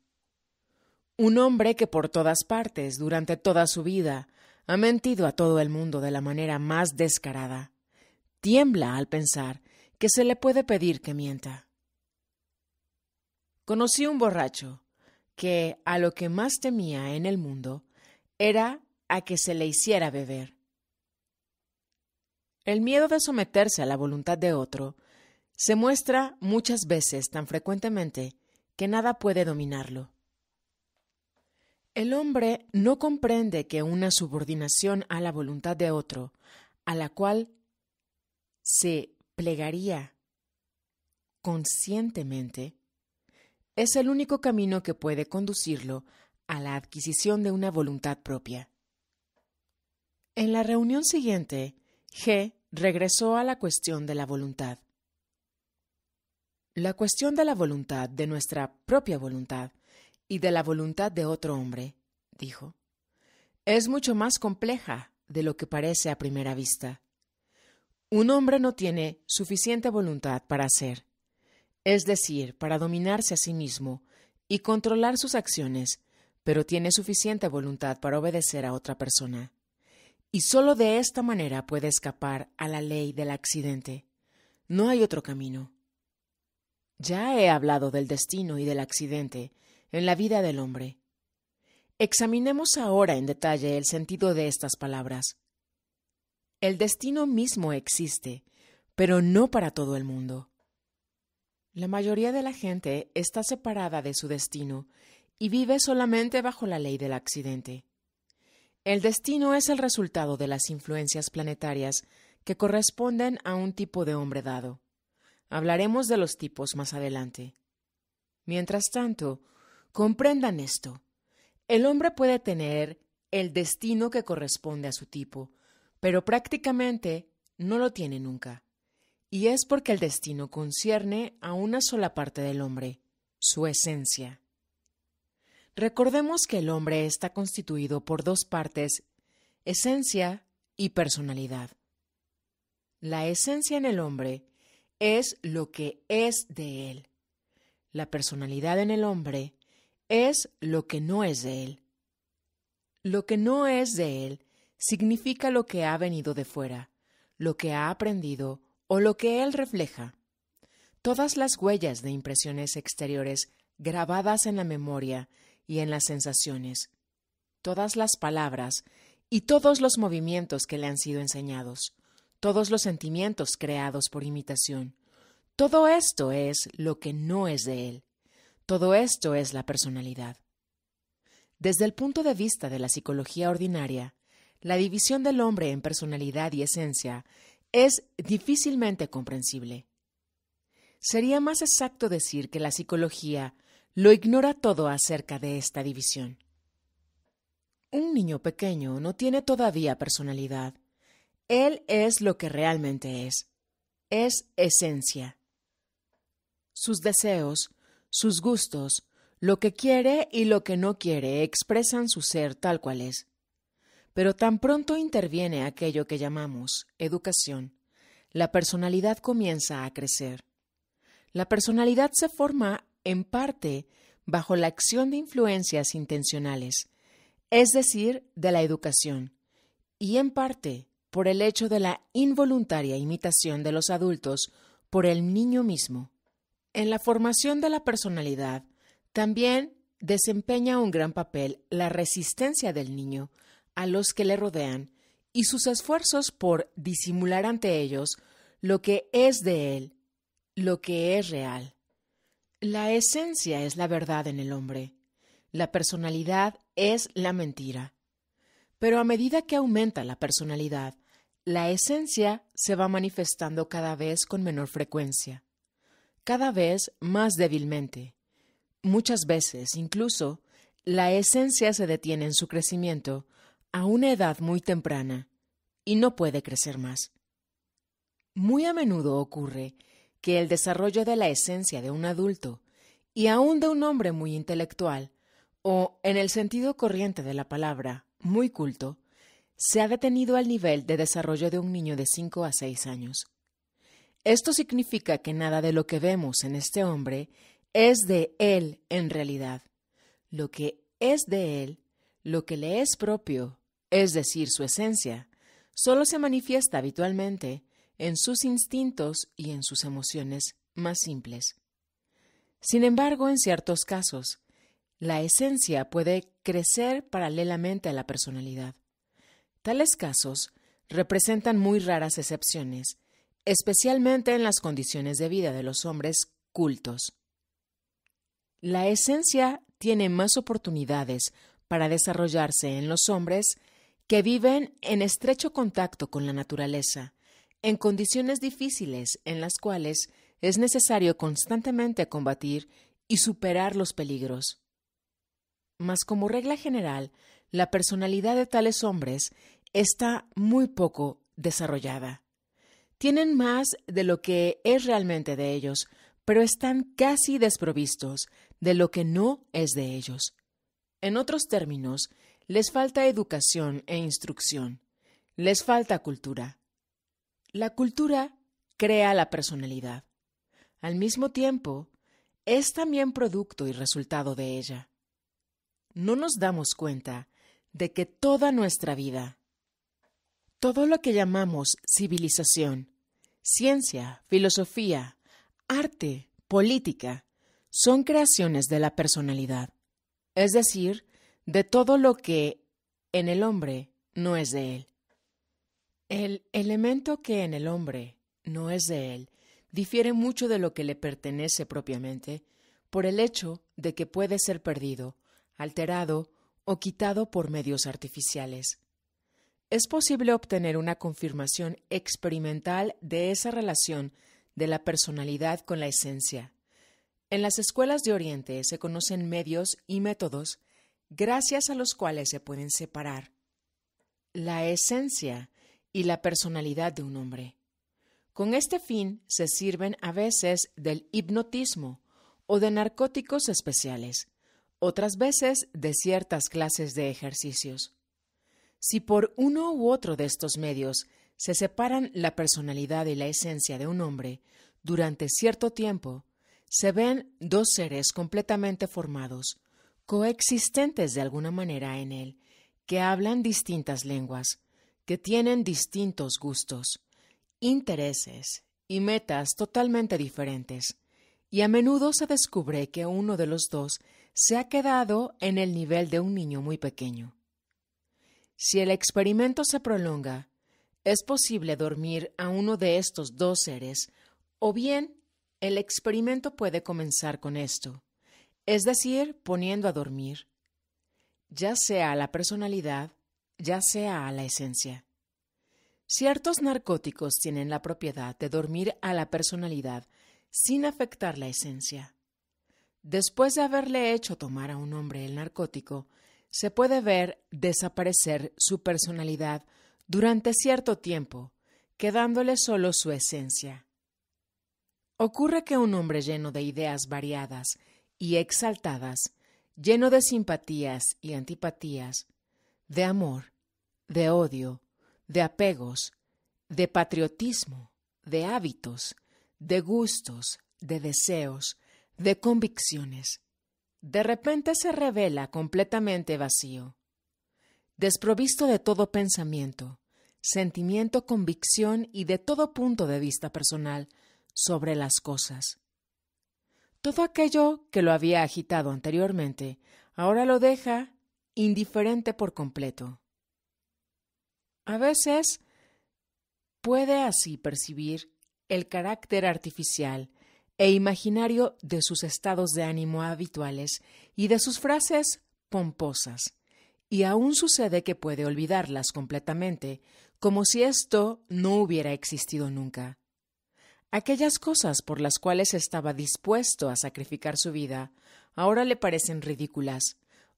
Un hombre que por todas partes, durante toda su vida, ha mentido a todo el mundo de la manera más descarada, tiembla al pensar que se le puede pedir que mienta. Conocí un borracho que a lo que más temía en el mundo era a que se le hiciera beber. El miedo de someterse a la voluntad de otro se muestra muchas veces tan frecuentemente que nada puede dominarlo. El hombre no comprende que una subordinación a la voluntad de otro, a la cual se plegaría conscientemente, es el único camino que puede conducirlo a la adquisición de una voluntad propia. En la reunión siguiente, G regresó a la cuestión de la voluntad. La cuestión de la voluntad, de nuestra propia voluntad y de la voluntad de otro hombre, dijo, es mucho más compleja de lo que parece a primera vista. Un hombre no tiene suficiente voluntad para hacer, es decir, para dominarse a sí mismo y controlar sus acciones, pero tiene suficiente voluntad para obedecer a otra persona. Y sólo de esta manera puede escapar a la ley del accidente. No hay otro camino. Ya he hablado del destino y del accidente en la vida del hombre. Examinemos ahora en detalle el sentido de estas palabras. El destino mismo existe, pero no para todo el mundo. La mayoría de la gente está separada de su destino y vive solamente bajo la ley del accidente. El destino es el resultado de las influencias planetarias que corresponden a un tipo de hombre dado. Hablaremos de los tipos más adelante. Mientras tanto, comprendan esto. El hombre puede tener el destino que corresponde a su tipo, pero prácticamente no lo tiene nunca. Y es porque el destino concierne a una sola parte del hombre, su esencia. Recordemos que el hombre está constituido por dos partes, esencia y personalidad. La esencia en el hombre es lo que es de él. La personalidad en el hombre es lo que no es de él. Lo que no es de él significa lo que ha venido de fuera, lo que ha aprendido o lo que él refleja. Todas las huellas de impresiones exteriores grabadas en la memoria y en las sensaciones, todas las palabras y todos los movimientos que le han sido enseñados, todos los sentimientos creados por imitación, todo esto es lo que no es de él. Todo esto es la personalidad. Desde el punto de vista de la psicología ordinaria, la división del hombre en personalidad y esencia es difícilmente comprensible. Sería más exacto decir que la psicología lo ignora todo acerca de esta división. Un niño pequeño no tiene todavía personalidad. Él es lo que realmente es esencia. Sus deseos, sus gustos, lo que quiere y lo que no quiere expresan su ser tal cual es. Pero tan pronto interviene aquello que llamamos educación, la personalidad comienza a crecer. La personalidad se forma, en parte, bajo la acción de influencias intencionales, es decir, de la educación, y en parte por el hecho de la involuntaria imitación de los adultos por el niño mismo. En la formación de la personalidad, también desempeña un gran papel la resistencia del niño a los que le rodean y sus esfuerzos por disimular ante ellos lo que es de él, lo que es real. La esencia es la verdad en el hombre. La personalidad es la mentira. Pero a medida que aumenta la personalidad, la esencia se va manifestando cada vez con menor frecuencia, cada vez más débilmente. Muchas veces, incluso, la esencia se detiene en su crecimiento a una edad muy temprana y no puede crecer más. Muy a menudo ocurre que el desarrollo de la esencia de un adulto y aún de un hombre muy intelectual, o, en el sentido corriente de la palabra, muy culto, se ha detenido al nivel de desarrollo de un niño de 5 a 6 años. Esto significa que nada de lo que vemos en este hombre es de él en realidad. Lo que es de él, lo que le es propio, es decir, su esencia, solo se manifiesta habitualmente en sus instintos y en sus emociones más simples. Sin embargo, en ciertos casos, la esencia puede crecer paralelamente a la personalidad. Tales casos representan muy raras excepciones, especialmente en las condiciones de vida de los hombres cultos. La esencia tiene más oportunidades para desarrollarse en los hombres que viven en estrecho contacto con la naturaleza, en condiciones difíciles en las cuales es necesario constantemente combatir y superar los peligros. Mas como regla general, la personalidad de tales hombres está muy poco desarrollada. Tienen más de lo que es realmente de ellos, pero están casi desprovistos de lo que no es de ellos. En otros términos, les falta educación e instrucción, les falta cultura. La cultura crea la personalidad. Al mismo tiempo, es también producto y resultado de ella. No nos damos cuenta de que toda nuestra vida, todo lo que llamamos civilización, ciencia, filosofía, arte, política, son creaciones de la personalidad, es decir, de todo lo que en el hombre no es de él. El elemento que en el hombre no es de él difiere mucho de lo que le pertenece propiamente, por el hecho de que puede ser perdido, alterado o quitado por medios artificiales. Es posible obtener una confirmación experimental de esa relación de la personalidad con la esencia. En las escuelas de Oriente se conocen medios y métodos gracias a los cuales se pueden separar la esencia y la personalidad de un hombre. Con este fin se sirven a veces del hipnotismo o de narcóticos especiales, otras veces de ciertas clases de ejercicios. Si por uno u otro de estos medios se separan la personalidad y la esencia de un hombre durante cierto tiempo, se ven dos seres completamente formados, coexistentes de alguna manera en él, que hablan distintas lenguas, que tienen distintos gustos, intereses y metas totalmente diferentes, y a menudo se descubre que uno de los dos se ha quedado en el nivel de un niño muy pequeño. Si el experimento se prolonga, es posible dormir a uno de estos dos seres, o bien el experimento puede comenzar con esto, es decir, poniendo a dormir, ya sea a la personalidad, ya sea a la esencia. Ciertos narcóticos tienen la propiedad de dormir a la personalidad sin afectar la esencia. Después de haberle hecho tomar a un hombre el narcótico, se puede ver desaparecer su personalidad durante cierto tiempo, quedándole solo su esencia. Ocurre que un hombre lleno de ideas variadas y exaltadas, lleno de simpatías y antipatías, de amor, de odio, de apegos, de patriotismo, de hábitos, de gustos, de deseos, de convicciones, de repente se revela completamente vacío, desprovisto de todo pensamiento, sentimiento, convicción y de todo punto de vista personal sobre las cosas. Todo aquello que lo había agitado anteriormente, ahora lo deja indiferente por completo. A veces puede así percibir el carácter artificial e imaginario de sus estados de ánimo habituales y de sus frases pomposas, y aún sucede que puede olvidarlas completamente, como si esto no hubiera existido nunca. Aquellas cosas por las cuales estaba dispuesto a sacrificar su vida, ahora le parecen ridículas,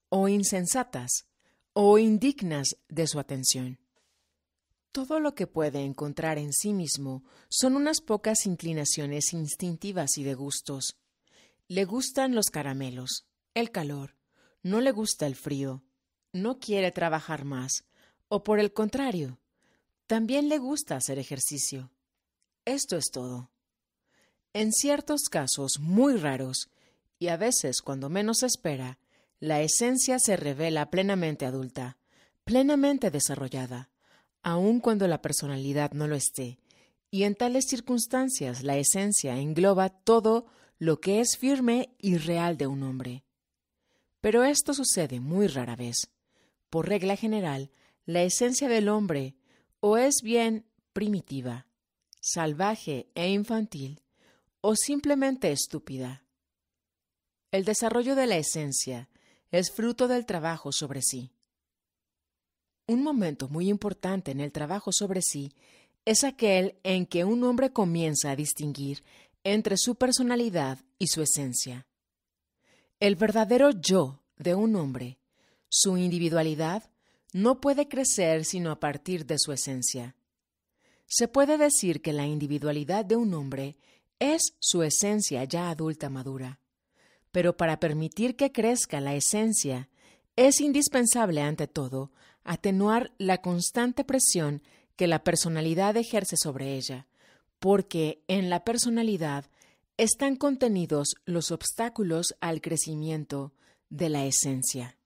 o insensatas, o indignas de su atención. Todo lo que puede encontrar en sí mismo son unas pocas inclinaciones instintivas y de gustos. Le gustan los caramelos, el calor, no le gusta el frío, no quiere trabajar más, o por el contrario, también le gusta hacer ejercicio. Esto es todo. En ciertos casos muy raros, y a veces cuando menos se espera, la esencia se revela plenamente adulta, plenamente desarrollada, aun cuando la personalidad no lo esté, y en tales circunstancias la esencia engloba todo lo que es firme y real de un hombre. Pero esto sucede muy rara vez. Por regla general, la esencia del hombre o es bien primitiva, salvaje e infantil, o simplemente estúpida. El desarrollo de la esencia es fruto del trabajo sobre sí. Un momento muy importante en el trabajo sobre sí es aquel en que un hombre comienza a distinguir entre su personalidad y su esencia. El verdadero yo de un hombre, su individualidad, no puede crecer sino a partir de su esencia. Se puede decir que la individualidad de un hombre es su esencia ya adulta madura, pero para permitir que crezca la esencia, es indispensable ante todo atenuar la constante presión que la personalidad ejerce sobre ella, porque en la personalidad están contenidos los obstáculos al crecimiento de la esencia.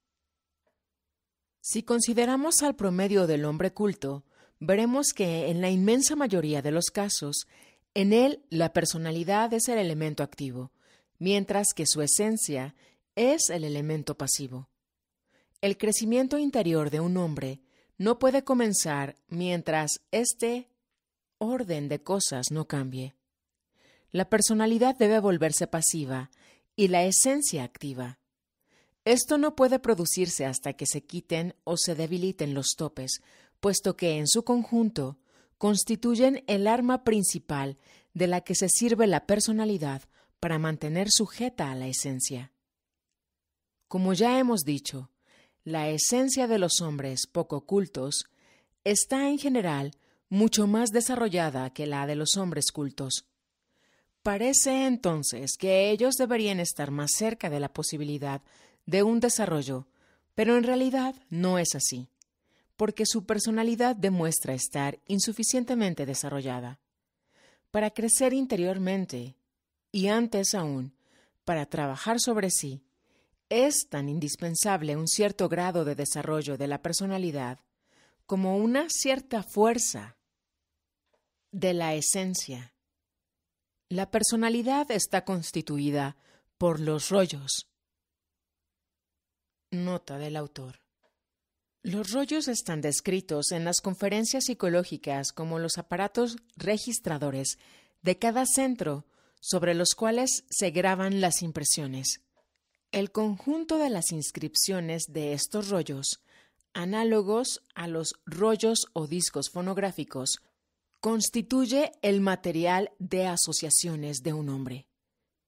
Si consideramos al promedio del hombre culto, veremos que en la inmensa mayoría de los casos, en él la personalidad es el elemento activo, mientras que su esencia es el elemento pasivo. El crecimiento interior de un hombre no puede comenzar mientras este orden de cosas no cambie. la personalidad debe volverse pasiva y la esencia activa. Esto no puede producirse hasta que se quiten o se debiliten los topes, puesto que en su conjunto constituyen el arma principal de la que se sirve la personalidad para mantener sujeta a la esencia. Como ya hemos dicho, la esencia de los hombres poco cultos está en general mucho más desarrollada que la de los hombres cultos. Parece entonces que ellos deberían estar más cerca de la posibilidad de un desarrollo, pero en realidad no es así, porque su personalidad demuestra estar insuficientemente desarrollada. Para crecer interiormente, y antes aún, para trabajar sobre sí, es tan indispensable un cierto grado de desarrollo de la personalidad como una cierta fuerza de la esencia. La personalidad está constituida por los rollos. Nota del autor. Los rollos están descritos en las conferencias psicológicas como los aparatos registradores de cada centro sobre los cuales se graban las impresiones. El conjunto de las inscripciones de estos rollos, análogos a los rollos o discos fonográficos, constituye el material de asociaciones de un hombre.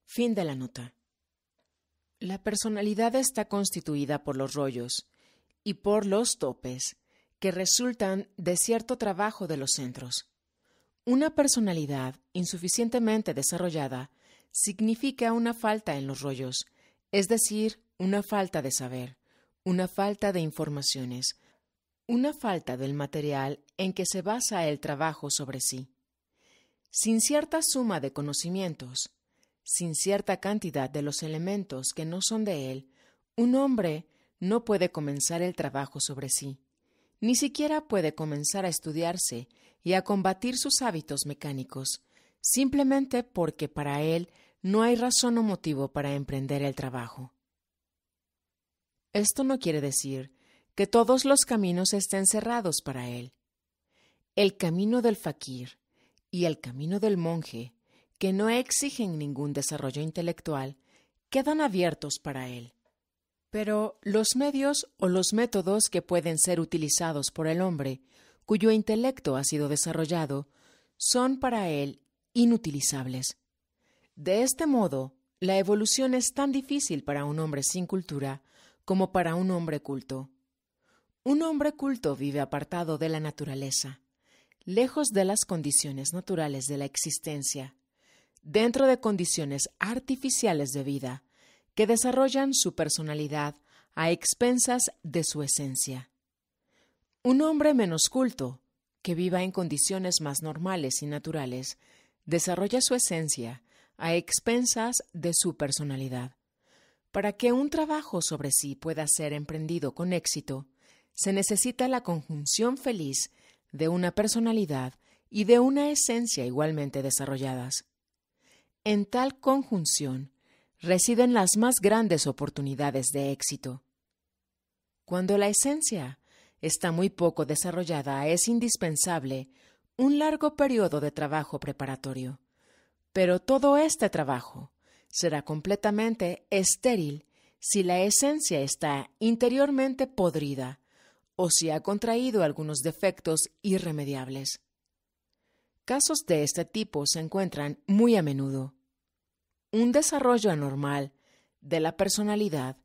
Fin de la nota. La personalidad está constituida por los rollos y por los topes que resultan de cierto trabajo de los centros. Una personalidad insuficientemente desarrollada significa una falta en los rollos, es decir, una falta de saber, una falta de informaciones, una falta del material en que se basa el trabajo sobre sí. Sin cierta suma de conocimientos, sin cierta cantidad de los elementos que no son de él, un hombre no puede comenzar el trabajo sobre sí, ni siquiera puede comenzar a estudiarse y a combatir sus hábitos mecánicos, simplemente porque para él no hay razón o motivo para emprender el trabajo. Esto no quiere decir que todos los caminos estén cerrados para él. El camino del fakir y el camino del monje, que no exigen ningún desarrollo intelectual, quedan abiertos para él. Pero los medios o los métodos que pueden ser utilizados por el hombre, cuyo intelecto ha sido desarrollado, son para él inutilizables. De este modo, la evolución es tan difícil para un hombre sin cultura como para un hombre culto. Un hombre culto vive apartado de la naturaleza, lejos de las condiciones naturales de la existencia, dentro de condiciones artificiales de vida que desarrollan su personalidad a expensas de su esencia. Un hombre menos culto, que viva en condiciones más normales y naturales, desarrolla su esencia a expensas de su personalidad. Para que un trabajo sobre sí pueda ser emprendido con éxito, se necesita la conjunción feliz de una personalidad y de una esencia igualmente desarrolladas. En tal conjunción residen las más grandes oportunidades de éxito. Cuando la esencia está muy poco desarrollada, es indispensable un largo periodo de trabajo preparatorio. Pero todo este trabajo será completamente estéril si la esencia está interiormente podrida o si ha contraído algunos defectos irremediables. Casos de este tipo se encuentran muy a menudo. Un desarrollo anormal de la personalidad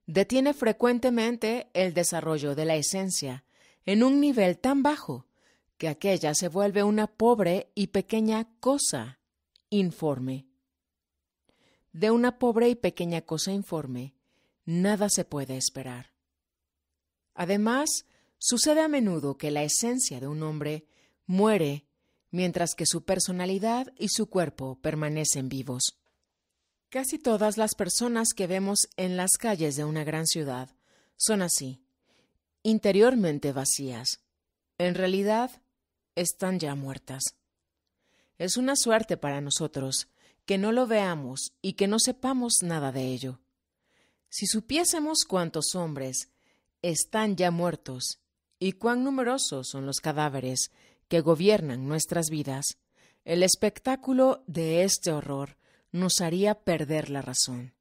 detiene frecuentemente el desarrollo de la esencia en un nivel tan bajo que aquella se vuelve una pobre y pequeña cosa informe. De una pobre y pequeña cosa informe, nada se puede esperar. Además, sucede a menudo que la esencia de un hombre muere mientras que su personalidad y su cuerpo permanecen vivos. Casi todas las personas que vemos en las calles de una gran ciudad son así, interiormente vacías. En realidad, están ya muertas. Es una suerte para nosotros que no lo veamos y que no sepamos nada de ello. Si supiésemos cuántos hombres están ya muertos y cuán numerosos son los cadáveres que gobiernan nuestras vidas, El espectáculo de este horror nos haría perder la razón.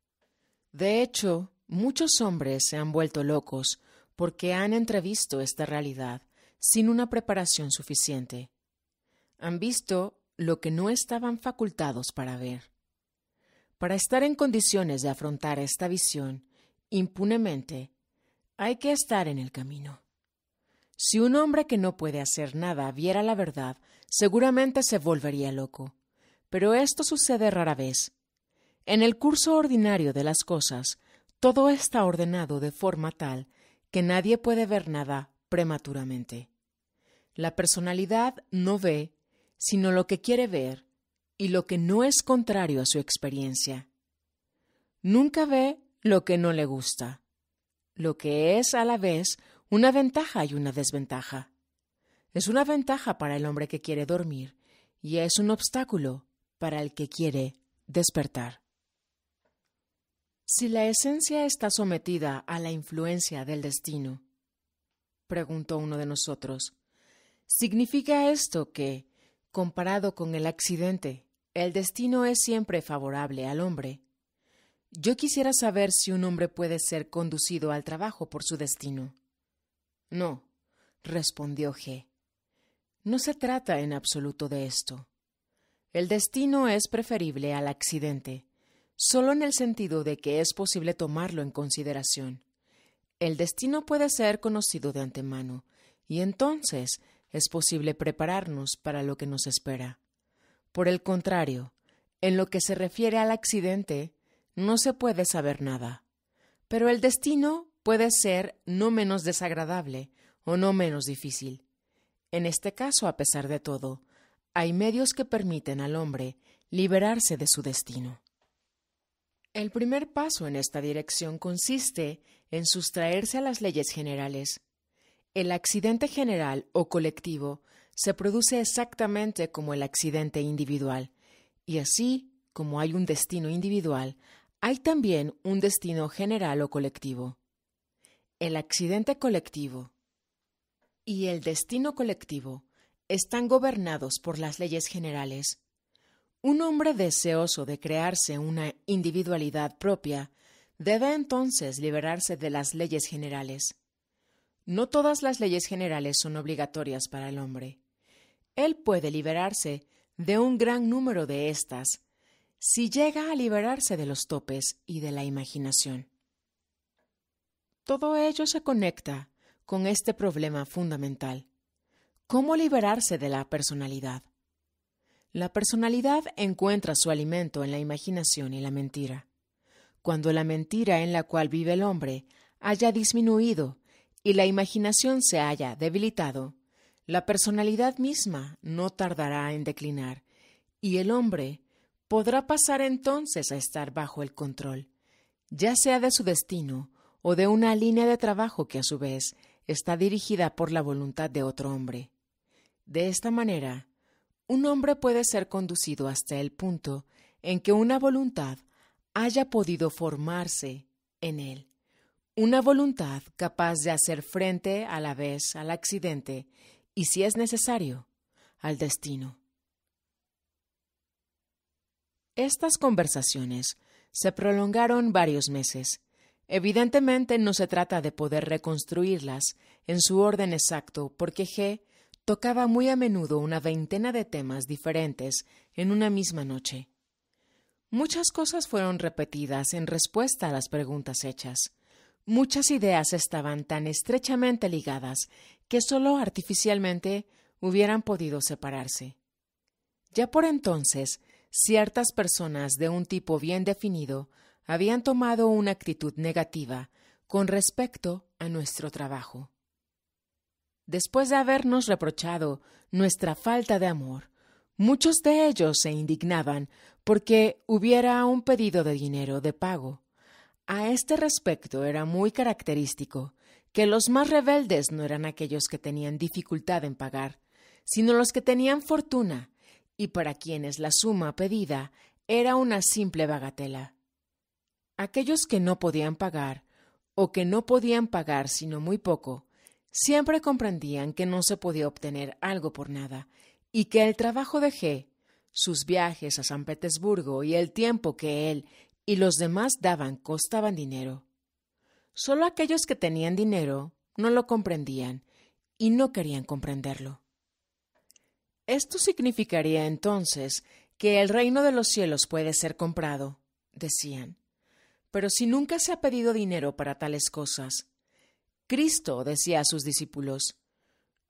De hecho, muchos hombres se han vuelto locos porque han entrevisto esta realidad sin una preparación suficiente. Han visto lo que no estaban facultados para ver. Para estar en condiciones de afrontar esta visión impunemente, hay que estar en el camino. Si un hombre que no puede hacer nada viera la verdad, seguramente se volvería loco. Pero esto sucede rara vez. En el curso ordinario de las cosas, todo está ordenado de forma tal que nadie puede ver nada prematuramente. La personalidad no ve sino lo que quiere ver y lo que no es contrario a su experiencia. Nunca ve lo que no le gusta, lo que es a la vez una ventaja y una desventaja. Es una ventaja para el hombre que quiere dormir y es un obstáculo para el que quiere despertar. Si la esencia está sometida a la influencia del destino, preguntó uno de nosotros, ¿significa esto que, comparado con el accidente, el destino es siempre favorable al hombre? Yo quisiera saber si un hombre puede ser conducido al trabajo por su destino. No, respondió G. No se trata en absoluto de esto. El destino es preferible al accidente, solo en el sentido de que es posible tomarlo en consideración. El destino puede ser conocido de antemano, y entonces es posible prepararnos para lo que nos espera. Por el contrario, en lo que se refiere al accidente, no se puede saber nada. Pero el destino puede ser no menos desagradable o no menos difícil. En este caso, a pesar de todo, hay medios que permiten al hombre liberarse de su destino. El primer paso en esta dirección consiste en sustraerse a las leyes generales. El accidente general o colectivo se produce exactamente como el accidente individual, y así como hay un destino individual, hay también un destino general o colectivo. El accidente colectivo y el destino colectivo están gobernados por las leyes generales. Un hombre deseoso de crearse una individualidad propia debe entonces liberarse de las leyes generales. No todas las leyes generales son obligatorias para el hombre. Él puede liberarse de un gran número de estas si llega a liberarse de los topes y de la imaginación. Todo ello se conecta con este problema fundamental. ¿Cómo liberarse de la personalidad? La personalidad encuentra su alimento en la imaginación y la mentira. Cuando la mentira en la cual vive el hombre haya disminuido y la imaginación se haya debilitado, la personalidad misma no tardará en declinar y el hombre podrá pasar entonces a estar bajo el control, ya sea de su destino o de una línea de trabajo que a su vez está dirigida por la voluntad de otro hombre. De esta manera, un hombre puede ser conducido hasta el punto en que una voluntad haya podido formarse en él, una voluntad capaz de hacer frente a la vez al accidente y, si es necesario, al destino. Estas conversaciones se prolongaron varios meses. Evidentemente no se trata de poder reconstruirlas en su orden exacto, porque G tocaba muy a menudo una veintena de temas diferentes en una misma noche. Muchas cosas fueron repetidas en respuesta a las preguntas hechas. Muchas ideas estaban tan estrechamente ligadas que sólo artificialmente hubieran podido separarse. Ya por entonces, ciertas personas de un tipo bien definido habían tomado una actitud negativa con respecto a nuestro trabajo. Después de habernos reprochado nuestra falta de amor, muchos de ellos se indignaban porque hubiera un pedido de dinero de pago. A este respecto era muy característico que los más rebeldes no eran aquellos que tenían dificultad en pagar, sino los que tenían fortuna y para quienes la suma pedida era una simple bagatela. Aquellos que no podían pagar, o que no podían pagar sino muy poco, siempre comprendían que no se podía obtener algo por nada, y que el trabajo de G Sus viajes a San Petersburgo y el tiempo que él y los demás daban costaban dinero. Solo aquellos que tenían dinero no lo comprendían y no querían comprenderlo. Esto significaría entonces que el reino de los cielos puede ser comprado, decían. Pero si nunca se ha pedido dinero para tales cosas. Cristo decía a sus discípulos,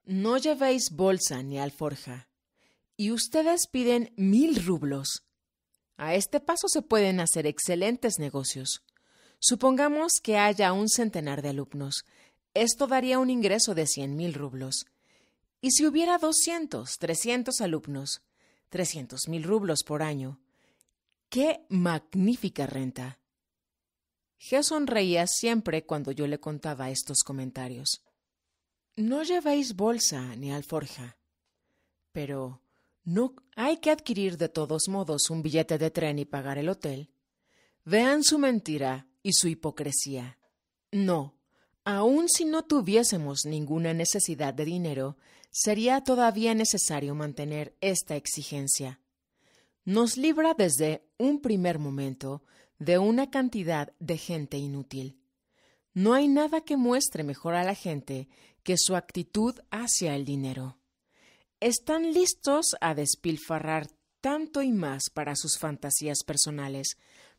no llevéis bolsa ni alforja, y ustedes piden 1000 rublos. A este paso se pueden hacer excelentes negocios. Supongamos que haya un centenar de alumnos. Esto daría un ingreso de 100.000 rublos. Y si hubiera 200, 300 alumnos, 300.000 rublos por año. ¡Qué magnífica renta! G sonreía siempre cuando yo le contaba estos comentarios. No llevéis bolsa ni alforja. Pero ¿no hay que adquirir de todos modos un billete de tren y pagar el hotel? Vean su mentira y su hipocresía. No, aun si no tuviésemos ninguna necesidad de dinero, sería todavía necesario mantener esta exigencia. Nos libra desde un primer momento de una cantidad de gente inútil. No hay nada que muestre mejor a la gente que su actitud hacia el dinero. Están listos a despilfarrar tanto y más para sus fantasías personales,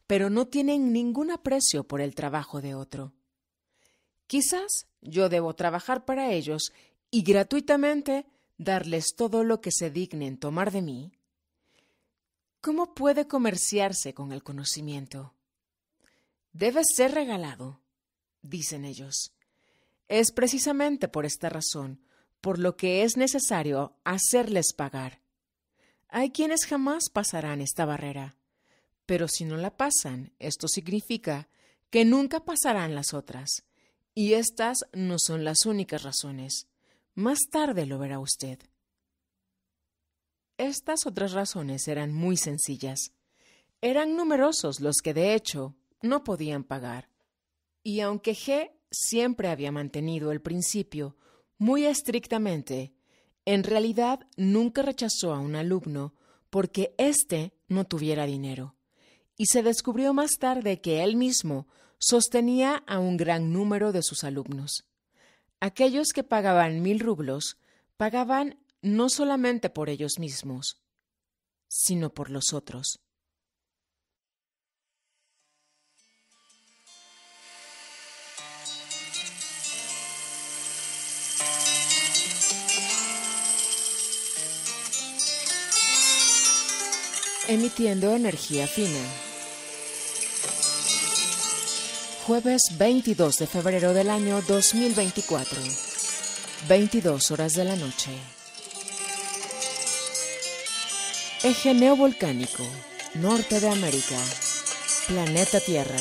pero no tienen ningún aprecio por el trabajo de otro. Quizás yo debo trabajar para ellos y gratuitamente darles todo lo que se dignen tomar de mí. ¿Cómo puede comerciarse con el conocimiento? Debe ser regalado, dicen ellos. Es precisamente por esta razón por lo que es necesario hacerles pagar. Hay quienes jamás pasarán esta barrera, pero si no la pasan, esto significa que nunca pasarán las otras, y estas no son las únicas razones. Más tarde lo verá usted. Estas otras razones eran muy sencillas. Eran numerosos los que, de hecho, no podían pagar. Y aunque G siempre había mantenido el principio muy estrictamente, en realidad nunca rechazó a un alumno porque éste no tuviera dinero. Y se descubrió más tarde que él mismo sostenía a un gran número de sus alumnos. Aquellos que pagaban 1000 rublos pagaban no solamente por ellos mismos, sino por los otros. Emitiendo energía fina. Jueves 22 de febrero del año 2024, 22 horas de la noche. Eje neovolcánico, norte de América, planeta Tierra.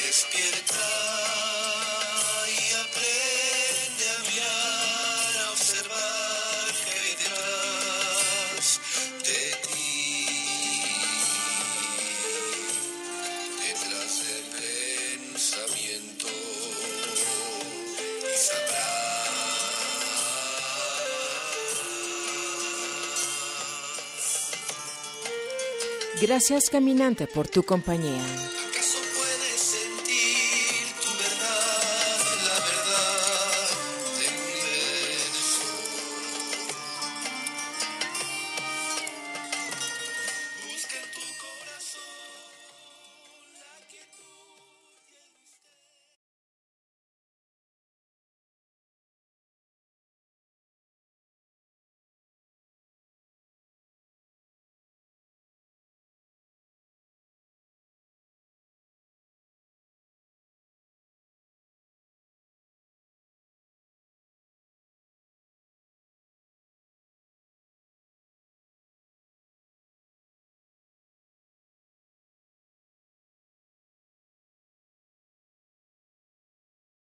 Despierta y aprende a mirar, a observar que hay detrás de ti, detrás del pensamiento. Y sabrás. Gracias, caminante, por tu compañía.